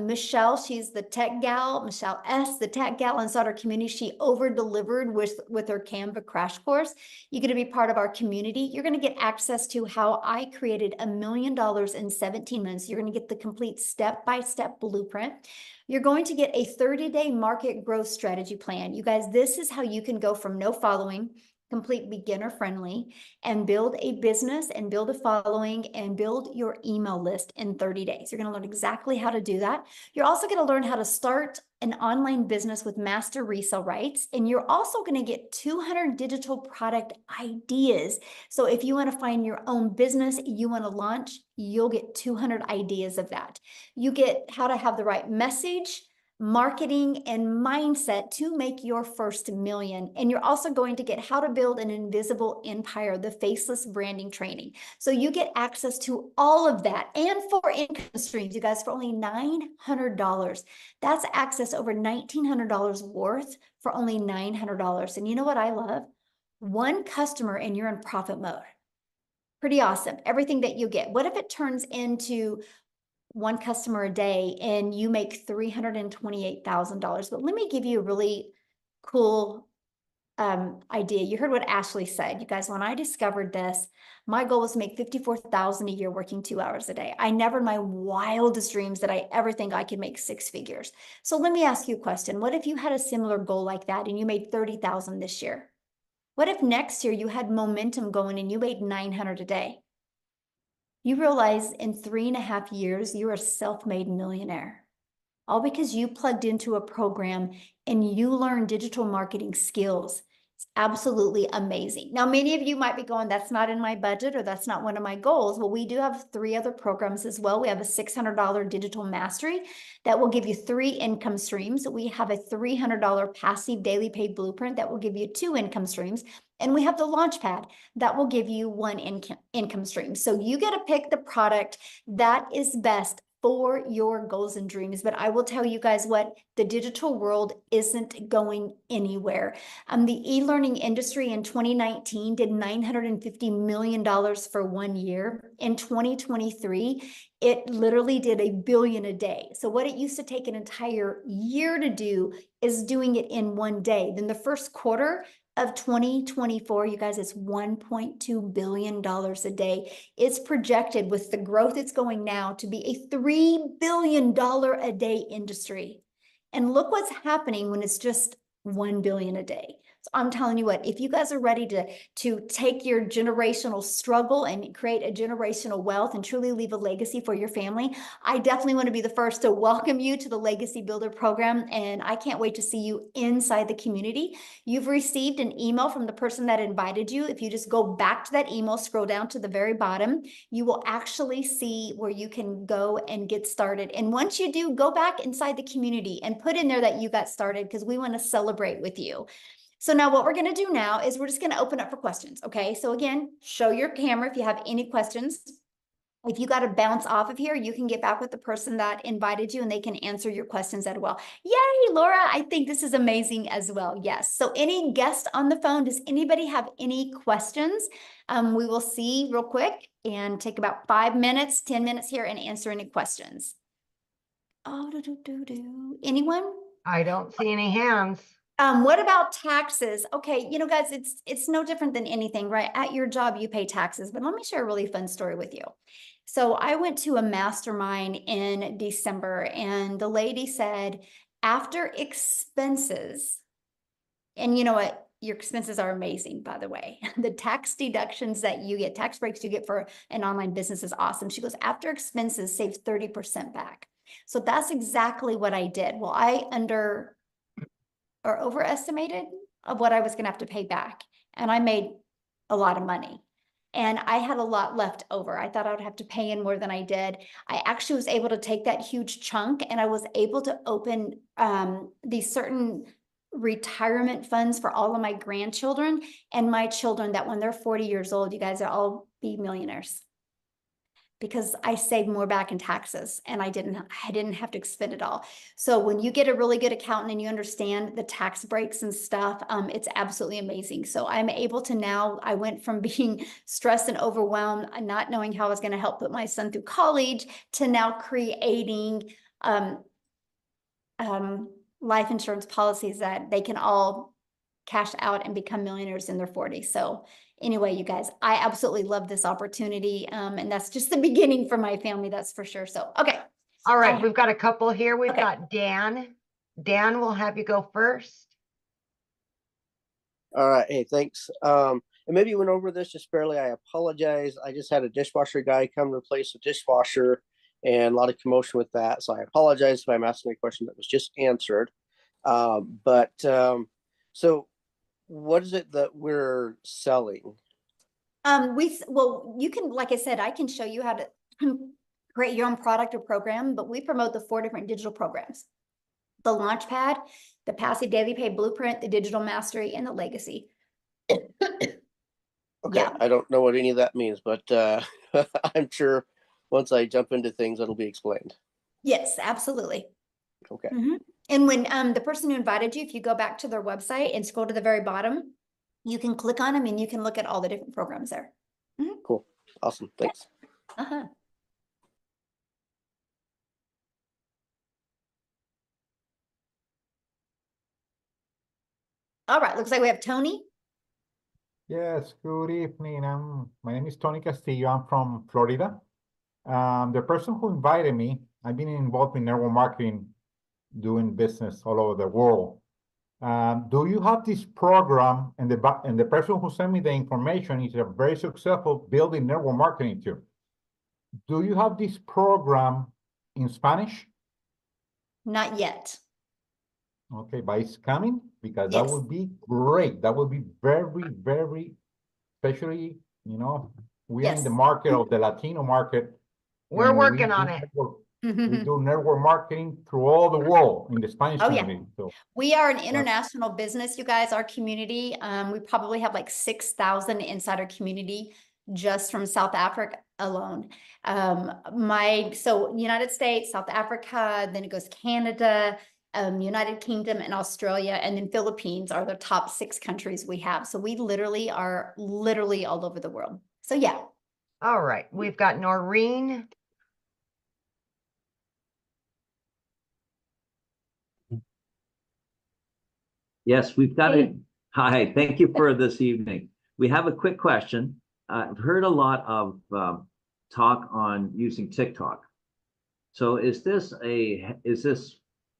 [SPEAKER 1] Michelle, she's the tech gal, Michelle S., the tech gal inside our community. She over-delivered with her Canva crash course. You're going to be part of our community. You're going to get access to how I created $1 million in 17 months. You're going to get the complete step-by-step blueprint. You're going to get a 30-day market growth strategy plan. You guys, this is how you can go from no following, complete beginner friendly, and build a business and build a following and build your email list in 30 days. You're going to learn exactly how to do that. You're also going to learn how to start an online business with master resale rights. And you're also going to get 200 digital product ideas. So if you want to find your own business you want to launch, you'll get 200 ideas of that. You get how to have the right message, marketing, and mindset to make your first million. And you're also going to get how to build an invisible empire, the faceless branding training. So you get access to all of that and for income streams, you guys, for only $900. That's access over $1,900 worth for only $900. And you know what I love? One customer and you're in profit mode. Pretty awesome. Everything that you get. What if it turns into one customer a day and you make $328,000? But let me give you a really cool idea. You heard what Ashley said. You guys, when I discovered this, my goal was to make $54,000 a year working 2 hours a day. I never in my wildest dreams did I ever think I could make 6 figures. So let me ask you a question. What if you had a similar goal like that and you made $30,000 this year? What if next year you had momentum going and you made $900 a day? You realize in 3.5 years, you're a self-made millionaire. All because you plugged into a program and you learned digital marketing skills. It's absolutely amazing. Now, many of you might be going, that's not in my budget or that's not one of my goals. Well, we do have 3 other programs as well. We have a $600 digital mastery that will give you 3 income streams. We have a $300 passive daily pay blueprint that will give you 2 income streams. And we have the Launchpad that will give you 1 income stream. So you get to pick the product that is best for your goals and dreams. But I will tell you guys what, the digital world isn't going anywhere. The e-learning industry in 2019 did $950 million for 1 year. In 2023, it literally did $1 billion a day. So what it used to take an entire year to do is doing it in 1 day. Then the first quarter of 2024, you guys, it's $1.2 billion a day. It's projected with the growth it's going now to be a $3 billion a day industry. And look what's happening when it's just 1 billion a day. So I'm telling you what, if you guys are ready to take your generational struggle and create a generational wealth and truly leave a legacy for your family, I definitely want to be the first to welcome you to the Legacy Builder program. And I can't wait to see you inside the community. You've received an email from the person that invited you. If you just go back to that email, scroll down to the very bottom, you will actually see where you can go and get started. And once you do, go back inside the community and put in there that you got started, because we want to celebrate with you. So now what we're going to do now is we're just going to open up for questions. Okay. So again, show your camera if you have any questions. If you got to bounce off of here, you can get back with the person that invited you and they can answer your questions as well. Yay, Laura. I think this is amazing as well. Yes. So any guest on the phone, does anybody have any questions? We will see real quick and take about 5 minutes, 10 minutes here and answer any questions. Oh, anyone?
[SPEAKER 5] I don't see any hands.
[SPEAKER 1] What about taxes? Okay, you know, guys, it's no different than anything, right? At your job, you pay taxes, but let me share a really fun story with you. So I went to a mastermind in December and the lady said, after expenses, and you know what? Your expenses are amazing, by the way. The tax deductions that you get, tax breaks you get for an online business is awesome. She goes, after expenses, save 30% back. So that's exactly what I did. Well, I overestimated of what I was going to have to pay back. And I made a lot of money and I had a lot left over. I thought I would have to pay in more than I did. I actually was able to take that huge chunk and I was able to open these certain retirement funds for all of my grandchildren and my children that when they're 40 years old, you guys will all be millionaires. Because I saved more back in taxes and I didn't have to expend it all. So when you get a really good accountant and you understand the tax breaks and stuff, it's absolutely amazing. So I'm able to now, I went from being stressed and overwhelmed and not knowing how I was going to help put my son through college to now creating life insurance policies that they can all cash out and become millionaires in their 40s. So anyway, you guys, I absolutely love this opportunity. And that's just the beginning for my family, that's for sure. So, okay.
[SPEAKER 5] All right, we've got a couple here. We've
[SPEAKER 1] Okay.
[SPEAKER 5] got Dan. Dan, we'll have you go first.
[SPEAKER 10] All right. Hey, thanks. And maybe you went over this just barely. I apologize. I just had a dishwasher guy come replace a dishwasher and a lot of commotion with that. So I apologize if I'm asking a question that was just answered. So what is it that we're selling?
[SPEAKER 1] Well, you can, like I said, I can show you how to create your own product or program, but we promote the 4 different digital programs: the Launchpad, the Passive Daily Pay Blueprint, the Digital Mastery, and the Legacy.
[SPEAKER 10] Okay,
[SPEAKER 1] Yeah.
[SPEAKER 10] I don't know what any of that means, but I'm sure once I jump into things, it'll be explained.
[SPEAKER 1] Yes, absolutely.
[SPEAKER 10] Okay.
[SPEAKER 1] And when the person who invited you, if you go back to their website and scroll to the very bottom, you can click on them and you can look at all the different programs there.
[SPEAKER 10] Cool. Awesome. Thanks.
[SPEAKER 1] Uh-huh. All right, looks like we have Tony.
[SPEAKER 11] Yes, good evening. My name is Tony Castillo. I'm from Florida. The person who invited me, I've been involved in network marketing, doing business all over the world. Do you have this program? And the person who sent me the information is a very successful building network marketing too. Do you have this program in Spanish?
[SPEAKER 1] Not yet.
[SPEAKER 11] Okay, but it's coming, because
[SPEAKER 1] Yes.
[SPEAKER 11] that would be great. That would be very, very, especially, you know, we're in the
[SPEAKER 1] Yes.
[SPEAKER 11] market of the Latino market.
[SPEAKER 5] We're
[SPEAKER 11] and
[SPEAKER 5] working
[SPEAKER 11] we
[SPEAKER 5] on
[SPEAKER 11] do
[SPEAKER 5] it.
[SPEAKER 11] we do network marketing through all the world in the Spanish
[SPEAKER 1] Oh, yeah.
[SPEAKER 11] community. So
[SPEAKER 1] We are an international business, you guys, our community. We probably have like 6,000 inside our community just from South Africa, alone. So United States, South Africa, then it goes Canada, United Kingdom and Australia, and then Philippines are the top 6 countries we have. So we literally are all over the world. So yeah.
[SPEAKER 5] All right, we've got Noreen.
[SPEAKER 12] Yes, we've got it. Hi, thank you for this evening. We have a quick question. I've heard a lot of talk on using TikTok. So is this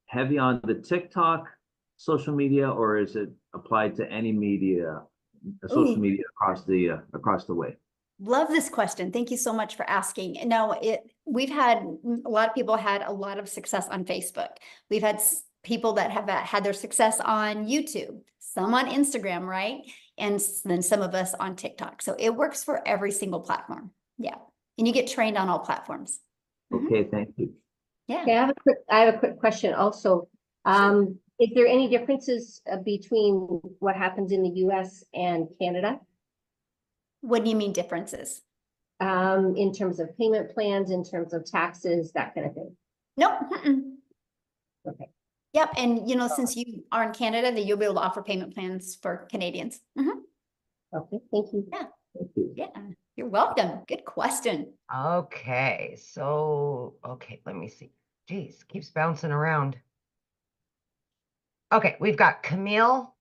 [SPEAKER 12] heavy on the TikTok social media, or is it applied to any media, social media across the way?
[SPEAKER 1] Love this question. Thank you so much for asking. No, we've had a lot of people had a lot of success on Facebook. We've had people that have had their success on YouTube, some on Instagram, right? And then some of us on TikTok. So it works for every single platform. Yeah. And you get trained on all platforms.
[SPEAKER 12] Okay, thank you.
[SPEAKER 1] Yeah.
[SPEAKER 13] Okay, I have a quick question also. Is there any differences between what happens in the US and Canada?
[SPEAKER 1] What do you mean differences?
[SPEAKER 13] In terms of payment plans, in terms of taxes, that kind of thing?
[SPEAKER 1] Nope.
[SPEAKER 13] Okay.
[SPEAKER 1] Yep. And since you are in Canada, then you'll be able to offer payment plans for Canadians.
[SPEAKER 13] Okay, thank you.
[SPEAKER 1] Yeah.
[SPEAKER 12] Thank you.
[SPEAKER 1] Yeah. You're welcome. Good question.
[SPEAKER 5] Okay, so, let me see. Geez, keeps bouncing around. Okay, we've got Camille.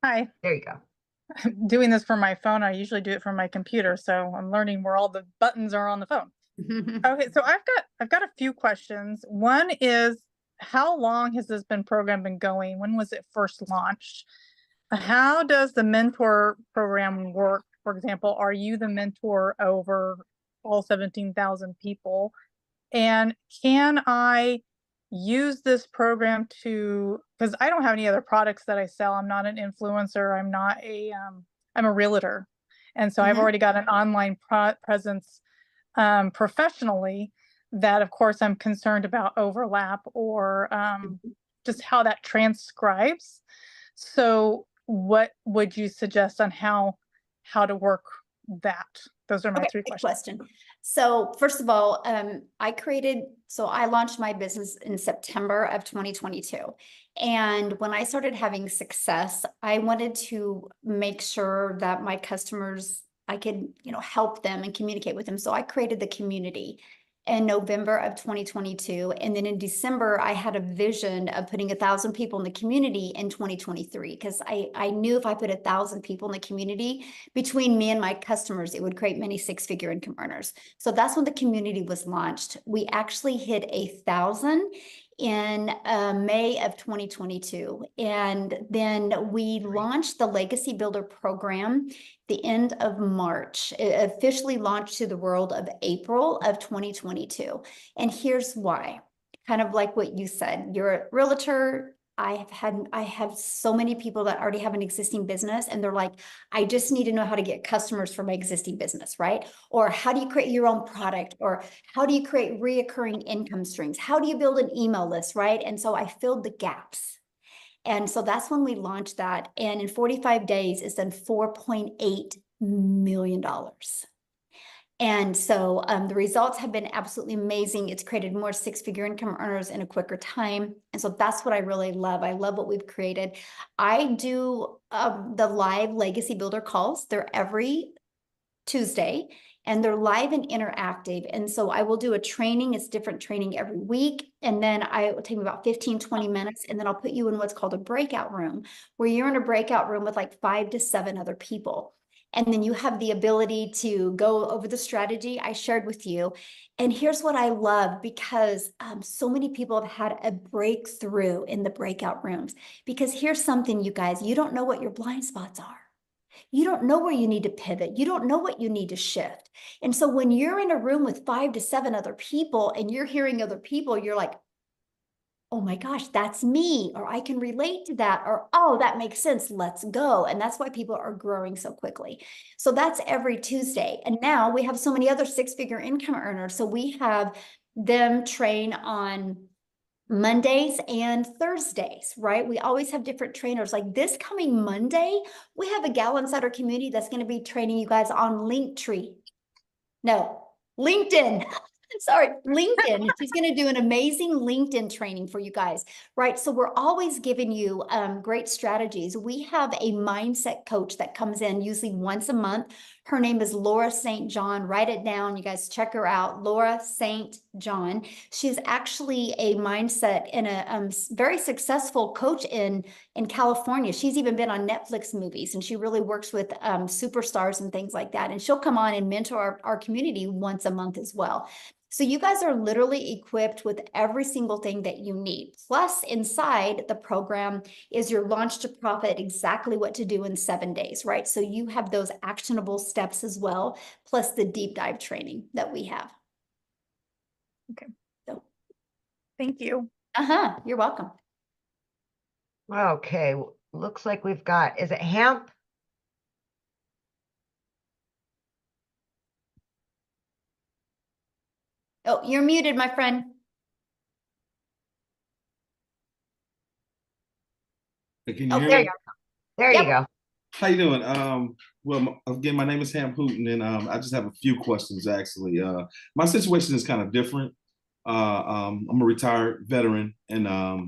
[SPEAKER 4] Hi.
[SPEAKER 5] There you go.
[SPEAKER 4] I'm doing this from my phone. I usually do it from my computer, so I'm learning where all the buttons are on the phone. Okay, so I've got a few questions. One is, how long has this program been going? When was it first launched? How does the mentor program work? For example, are you the mentor over all 17,000 people? And can I use this program because I don't have any other products that I sell. I'm not an influencer. I'm not I'm a realtor. And so I've already got an online presence professionally that, of course, I'm concerned about overlap or just how that transcribes. So what would you suggest on how to work that? Those are my 3 questions.
[SPEAKER 1] Question. So first of all, I launched my business in September of 2022. And when I started having success, I wanted to make sure that my customers, I could, help them and communicate with them. So I created the community in November of 2022. And then in December, I had a vision of putting 1,000 people in the community in 2023, because I knew if I put 1,000 people in the community between me and my customers, it would create many 6-figure income earners. So that's when the community was launched. We actually hit 1,000 in May of 2022. And then we launched the Legacy Builder program the end of March. It officially launched to the world of April of 2022. And here's why. Kind of like what you said, you're a realtor. I have so many people that already have an existing business, and they're like, I just need to know how to get customers for my existing business, right? Or how do you create your own product? Or how do you create reoccurring income streams? How do you build an email list, right? And so I filled the gaps. And so that's when we launched that. And in 45 days, it's done $4.8 million. And so the results have been absolutely amazing. It's created more 6-figure income earners in a quicker time. And so that's what I really love. I love what we've created. I do the live Legacy Builder calls. They're every Tuesday, and they're live and interactive. And so I will do a training. It's different training every week. And then it will take me about 15, 20 minutes. And then I'll put you in what's called a breakout room, where you're in a breakout room with like 5 to 7 other people. And then you have the ability to go over the strategy I shared with you. And here's what I love, because so many people have had a breakthrough in the breakout rooms. Because here's something, you guys, you don't know what your blind spots are. You don't know where you need to pivot. You don't know what you need to shift. And so when you're in a room with 5 to 7 other people and you're hearing other people, you're like, oh my gosh, that's me, or I can relate to that, or, oh, that makes sense, let's go. And that's why people are growing so quickly. So that's every Tuesday. And now we have so many other 6-figure income earners. So we have them train on Mondays and Thursdays, right? We always have different trainers. Like this coming Monday, we have a gal inside our community that's going to be training you guys on Linktree. No, LinkedIn. Sorry, LinkedIn. She's going to do an amazing LinkedIn training for you guys, right? So we're always giving you great strategies. We have a mindset coach that comes in usually once a month. Her name is Laura St. John. Write it down. You guys check her out. Laura St. John. She's actually a mindset and a very successful coach in California. She's even been on Netflix movies, and she really works with superstars and things like that. And she'll come on and mentor our community once a month as well. So you guys are literally equipped with every single thing that you need. Plus, inside the program is your launch to profit, exactly what to do in 7 days, right? So you have those actionable steps as well, plus the deep dive training that we have.
[SPEAKER 4] Okay.
[SPEAKER 1] So,
[SPEAKER 4] thank you.
[SPEAKER 1] You're welcome.
[SPEAKER 5] Okay, looks like we've got, is it Hamp?
[SPEAKER 1] Oh, you're muted, my friend.
[SPEAKER 14] Can you
[SPEAKER 5] Oh,
[SPEAKER 14] hear
[SPEAKER 5] there
[SPEAKER 14] me?
[SPEAKER 5] you go. There
[SPEAKER 1] Yep.
[SPEAKER 5] you go.
[SPEAKER 14] How you doing? Well, again, my name is Ham Hooten, and I just have a few questions actually. My situation is kind of different. I'm a retired veteran, and I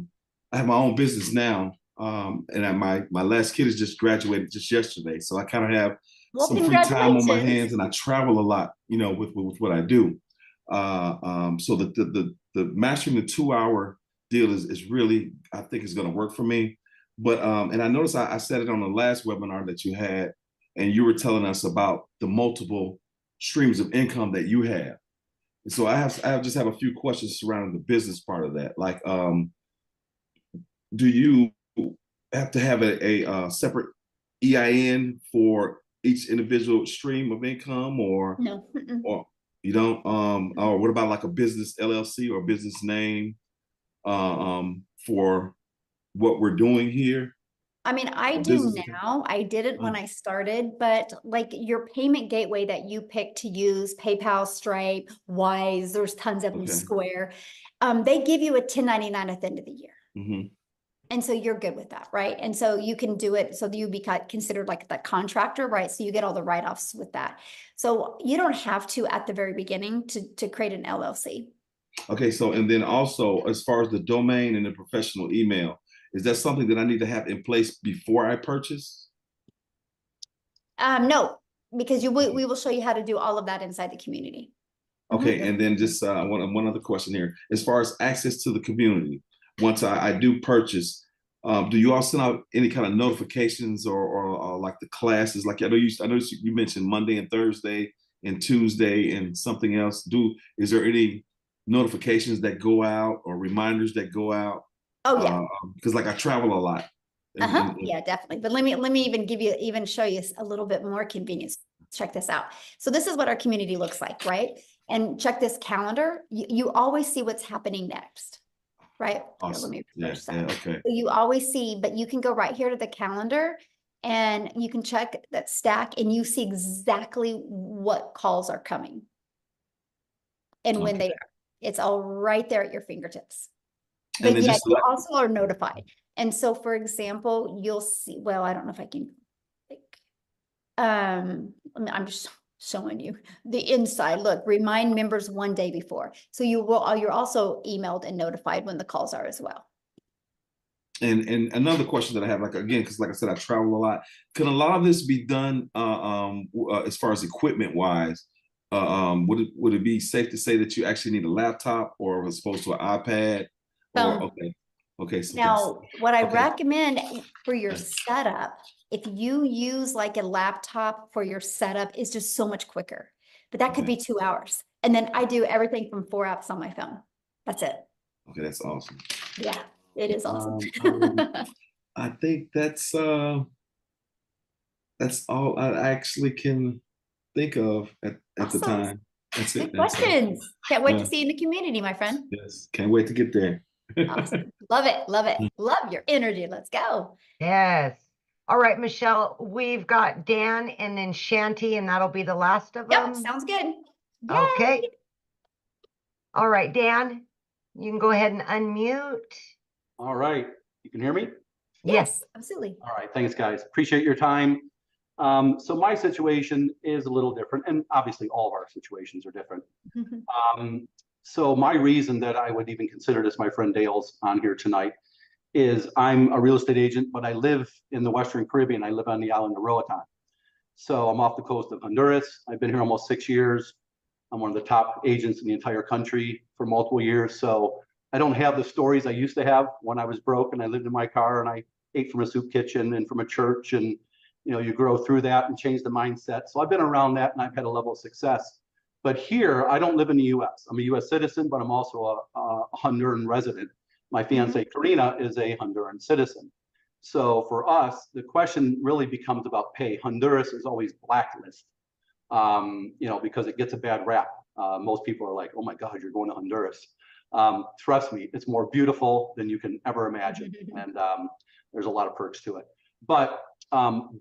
[SPEAKER 14] have my own business now. And my last kid has just graduated just yesterday, so I kind of have some free time on my hands, and I travel a lot, you know, with what I do. So the mastering the 2 hour deal is really, I think, is going to work for me. But and I noticed I said it on the last webinar that you had, and you were telling us about the multiple streams of income that you have. And so I just have a few questions surrounding the business part of that. Like, do you have to have a separate EIN for each individual stream of income, or
[SPEAKER 1] No.
[SPEAKER 14] or you don't? Or what about like a business LLC or business name for what we're doing here?
[SPEAKER 1] I mean, I do now. I didn't when I started, but like your payment gateway that you pick to use, PayPal, Stripe, Wise, there's tons of them, Square. They give you a 1099 at the end of the year.
[SPEAKER 14] Mm-hmm.
[SPEAKER 1] And so you're good with that, right? And so you can do it so that you be considered like the contractor, right? So you get all the write-offs with that. So you don't have to at the very beginning to create an LLC.
[SPEAKER 14] Okay, so and then also as far as the domain and the professional email, is that something that I need to have in place before I purchase?
[SPEAKER 1] No, because we will show you how to do all of that inside the community.
[SPEAKER 14] Okay, and then just one other question here. As far as access to the community, once I do purchase, do you all send out any kind of notifications or like the classes? Like I know you mentioned Monday and Thursday and Tuesday and something else. Is there any notifications that go out or reminders that go out?
[SPEAKER 1] Oh yeah,
[SPEAKER 14] because like I travel a lot.
[SPEAKER 1] Yeah, definitely. But let me even show you a little bit more convenience. Check this out. So this is what our community looks like, right? And check this calendar. You always see what's happening next, right?
[SPEAKER 14] Awesome.
[SPEAKER 1] Here, let me refresh that.
[SPEAKER 14] Okay.
[SPEAKER 1] So you always see, but you can go right here to the calendar and you can check that stack and you see exactly what calls are coming and when they are. It's all right there at your fingertips. But yeah, you also are notified. And so, for example, you'll see, well, I don't know if I can, like, I'm just showing you the inside. Look, remind members 1 day before. So you're also emailed and notified when the calls are as well.
[SPEAKER 14] And another question that I have, like, again, because like I said, I travel a lot. Can a lot of this be done as far as equipment wise? Would it be safe to say that you actually need a laptop or as opposed to an iPad? Or okay. So
[SPEAKER 1] now, what I recommend for your setup, if you use like a laptop for your setup, is just so much quicker. But that could be 2 hours. And then I do everything from 4 apps on my phone. That's it.
[SPEAKER 14] Okay, that's awesome.
[SPEAKER 1] Yeah, it is awesome.
[SPEAKER 14] I think that's all I actually can think of at the time. That's it.
[SPEAKER 1] Good questions. Can't wait to see you in the community, my friend.
[SPEAKER 14] Yes, can't wait to get there.
[SPEAKER 1] Awesome. Love it. Love it. Love your energy. Let's go.
[SPEAKER 5] Yes. All right, Michelle, we've got Dan and then Shanti, and that'll be the last of them.
[SPEAKER 1] Yep, sounds good.
[SPEAKER 5] Yay. Okay. All right, Dan, You can go ahead and unmute.
[SPEAKER 15] All right. You can hear me?
[SPEAKER 1] Yes, absolutely.
[SPEAKER 15] All right. Thanks, guys. Appreciate your time. So my situation is a little different, and obviously all of our situations are different. So my reason that I would even consider this, my friend Dale's on here tonight, is I'm a real estate agent, but I live in the Western Caribbean. I live on the island of Roatan. So I'm off the coast of Honduras. I've been here almost 6 years. I'm one of the top agents in the entire country for multiple years. So I don't have the stories I used to have when I was broke and I lived in my car and I ate from a soup kitchen and from a church, and you know, you grow through that and change the mindset. So I've been around that and I've had a level of success. But here, I don't live in the US. I'm a US citizen, but I'm also a Honduran resident. My fiance Karina is a Honduran citizen. So for us, the question really becomes about pay. Honduras is always blacklisted, you know, because it gets a bad rap. Most people are like, oh my God, you're going to Honduras. Trust me, it's more beautiful than you can ever imagine. And there's a lot of perks to it. But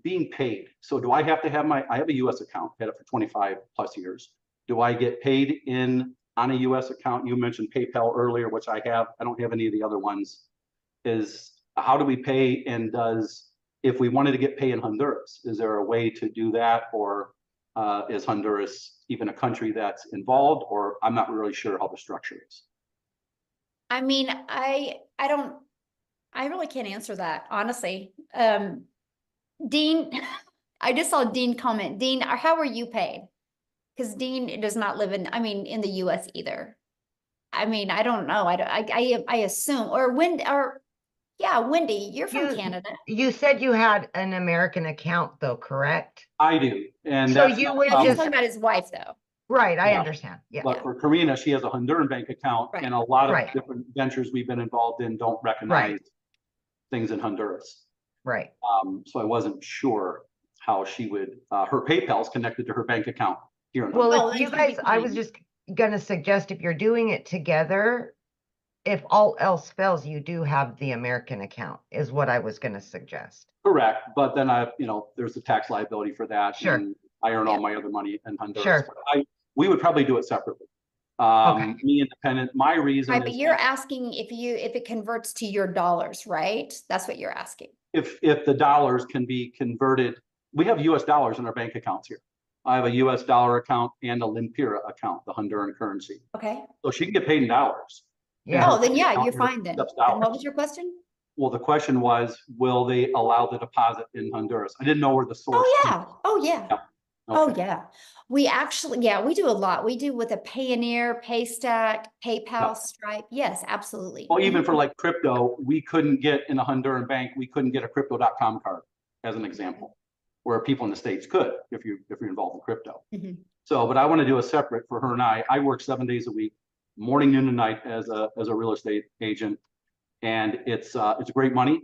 [SPEAKER 15] being paid. So do I have to have I have a US account, had it for 25 plus years. Do I get paid on a US account? You mentioned PayPal earlier, which I have. I don't have any of the other ones. How do we pay? And if we wanted to get paid in Honduras, is there a way to do that? Or is Honduras even a country that's involved? Or I'm not really sure how the structure is.
[SPEAKER 1] I mean, I really can't answer that, honestly. Dean, I just saw Dean comment. Dean, how are you paid? Because Dean does not live in the US either. I mean, I don't know. I assume, yeah, Wendy, you're from Canada.
[SPEAKER 5] You said you had an American account though, correct?
[SPEAKER 15] I do. And
[SPEAKER 5] so you would
[SPEAKER 1] he's talking about his wife though.
[SPEAKER 5] Right, I understand. Yeah.
[SPEAKER 15] But for Karina, she has a Honduran bank account, and a lot of different ventures we've been involved in don't recognize things in Honduras.
[SPEAKER 5] Right.
[SPEAKER 15] So I wasn't sure how she would, her PayPal's connected to her bank account here in
[SPEAKER 5] Honduras.
[SPEAKER 15] Honduras.
[SPEAKER 5] Well, if you guys, I was just going to suggest if you're doing it together, if all else fails, you do have the American account is what I was going to suggest.
[SPEAKER 15] Correct. But then there's a tax liability for that.
[SPEAKER 5] Sure.
[SPEAKER 15] And I earn all my other money in Honduras.
[SPEAKER 5] Sure.
[SPEAKER 15] But we would probably do it separately. Me independent, my reason
[SPEAKER 1] right, but you're asking if it converts to your dollars, right? That's what you're asking.
[SPEAKER 15] If the dollars can be converted, we have US dollars in our bank accounts here. I have a US dollar account and a Lempira account, the Honduran currency.
[SPEAKER 1] Okay.
[SPEAKER 15] So she can get paid in dollars.
[SPEAKER 1] Yeah. Oh, then yeah, you're fine then. And what was your question?
[SPEAKER 15] Well, the question was, will they allow the deposit in Honduras? I didn't know where the source.
[SPEAKER 1] Oh yeah. Oh yeah.
[SPEAKER 15] Okay.
[SPEAKER 1] Oh yeah. We actually, we do a lot. We do with a Payoneer, Paystack, PayPal, Stripe. Yes, absolutely.
[SPEAKER 15] Well, even for like crypto, we couldn't get in a Honduran bank, we couldn't get a crypto.com card as an example, where people in the States could, if you're involved in crypto. So, but I want to do a separate for her and I work 7 days a week, morning, noon, and night as a real estate agent. And it's great money,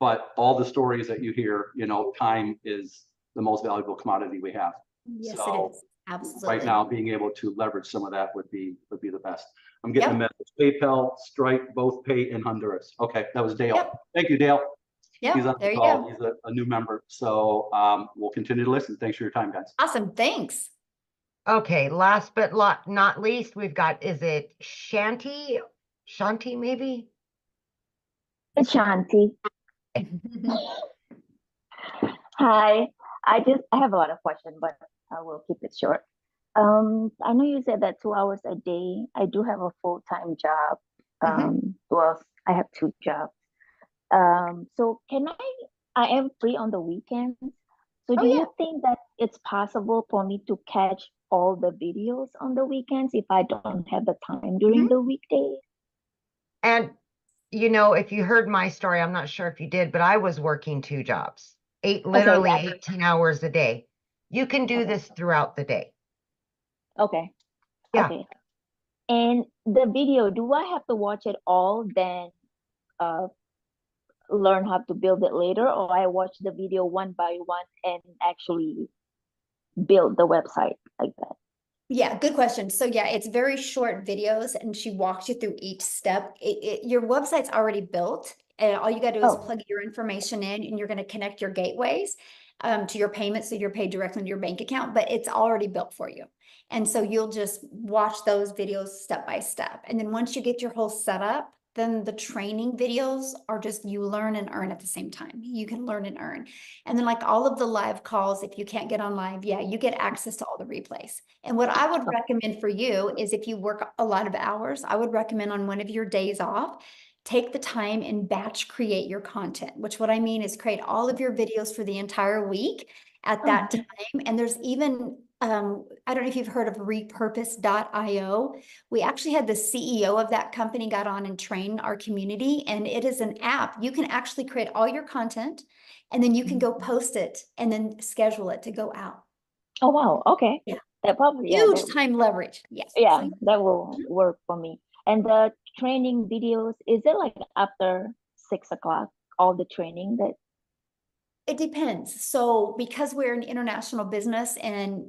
[SPEAKER 15] but all the stories that you hear, time is the most valuable commodity we have.
[SPEAKER 1] Yes,
[SPEAKER 15] so
[SPEAKER 1] it is. Absolutely.
[SPEAKER 15] Right now, being able to leverage some of that would be the best. I'm getting a message. PayPal, Stripe, both pay in Honduras. Okay, that was Dale. Thank you, Dale.
[SPEAKER 1] Yeah,
[SPEAKER 15] he's on
[SPEAKER 1] there
[SPEAKER 15] the
[SPEAKER 1] you
[SPEAKER 15] call.
[SPEAKER 1] go.
[SPEAKER 15] He's a new member. So we'll continue to listen. Thanks for your time, guys.
[SPEAKER 1] Awesome. Thanks.
[SPEAKER 5] Okay, last but not least, we've got, is it Shanti? Shanti, maybe?
[SPEAKER 16] It's Shanti. Hi. I have a lot of questions, but I will keep it short. I know you said that 2 hours a day. I do have a full-time job. Well, I have 2 jobs. So I am free on the weekends. So do you think that it's possible for me to catch all the videos on the weekends if I don't have the time during the weekdays?
[SPEAKER 5] And, if you heard my story, I'm not sure if you did, but I was working 2 jobs, literally 18 hours a day. You can do this throughout the day.
[SPEAKER 16] Okay.
[SPEAKER 5] Yeah.
[SPEAKER 16] Okay. And the video, do I have to watch it all, then learn how to build it later, or I watch the video one by one and actually build the website like that?
[SPEAKER 1] Yeah, good question. So yeah, it's very short videos and she walks you through each step. Your website's already built and all you got to do is plug your information in and you're going to connect your gateways. to your payment. So you're paid directly into your bank account, but it's already built for you. And so you'll just watch those videos step by step. And then once you get your whole setup, then the training videos are just you learn and earn at the same time. You can learn and earn. And then like all of the live calls, if you can't get on live, yeah, you get access to all the replays. And what I would recommend for you is if you work a lot of hours, I would recommend on one of your days off, take the time and batch create your content, which what I mean is create all of your videos for the entire week at that time. And there's even, I don't know if you've heard of repurpose.io. We actually had the CEO of that company got on and trained our community, and it is an app. You can actually create all your content and then you can go post it and then schedule it to go out.
[SPEAKER 16] Oh, wow. Okay.
[SPEAKER 1] Yeah.
[SPEAKER 16] That probably, yeah,
[SPEAKER 1] Huge
[SPEAKER 16] that,
[SPEAKER 1] time leverage. Yes.
[SPEAKER 16] yeah,
[SPEAKER 1] So,
[SPEAKER 16] that will work for me. And the training videos, is it like after 6 o'clock, all the training that?
[SPEAKER 1] it depends. So because we're an international business and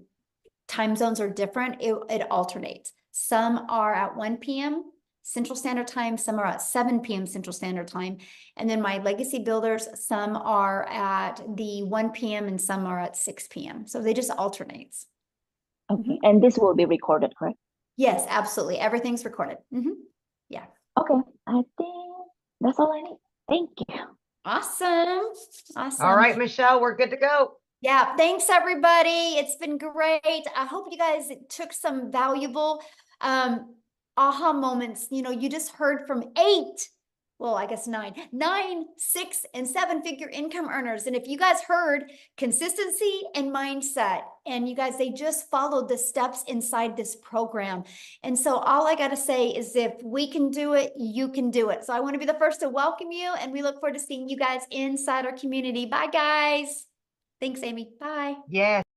[SPEAKER 1] time zones are different, it alternates. Some are at 1 p.m. Central Standard Time, some are at 7 p.m. Central Standard Time. And then my legacy builders, some are at the 1 p.m. and some are at 6 p.m. So they just alternates.
[SPEAKER 16] Okay. And this will be recorded, correct?
[SPEAKER 1] Yes, absolutely. Everything's recorded. Yeah.
[SPEAKER 16] Okay. I think that's all I need. Thank you.
[SPEAKER 1] Awesome. Awesome.
[SPEAKER 5] All right, Michelle, we're good to go.
[SPEAKER 1] Yeah, thanks everybody. It's been great. I hope you guys took some valuable aha moments. You know, you just heard from 8, well, I guess 9, 6, and 7-figure income earners. And if you guys heard consistency and mindset, and you guys, they just followed the steps inside this program. And so all I got to say is if we can do it, you can do it. So I want to be the first to welcome you, and we look forward to seeing you guys inside our community. Bye, guys. Thanks, Amy. Bye.
[SPEAKER 5] Yes.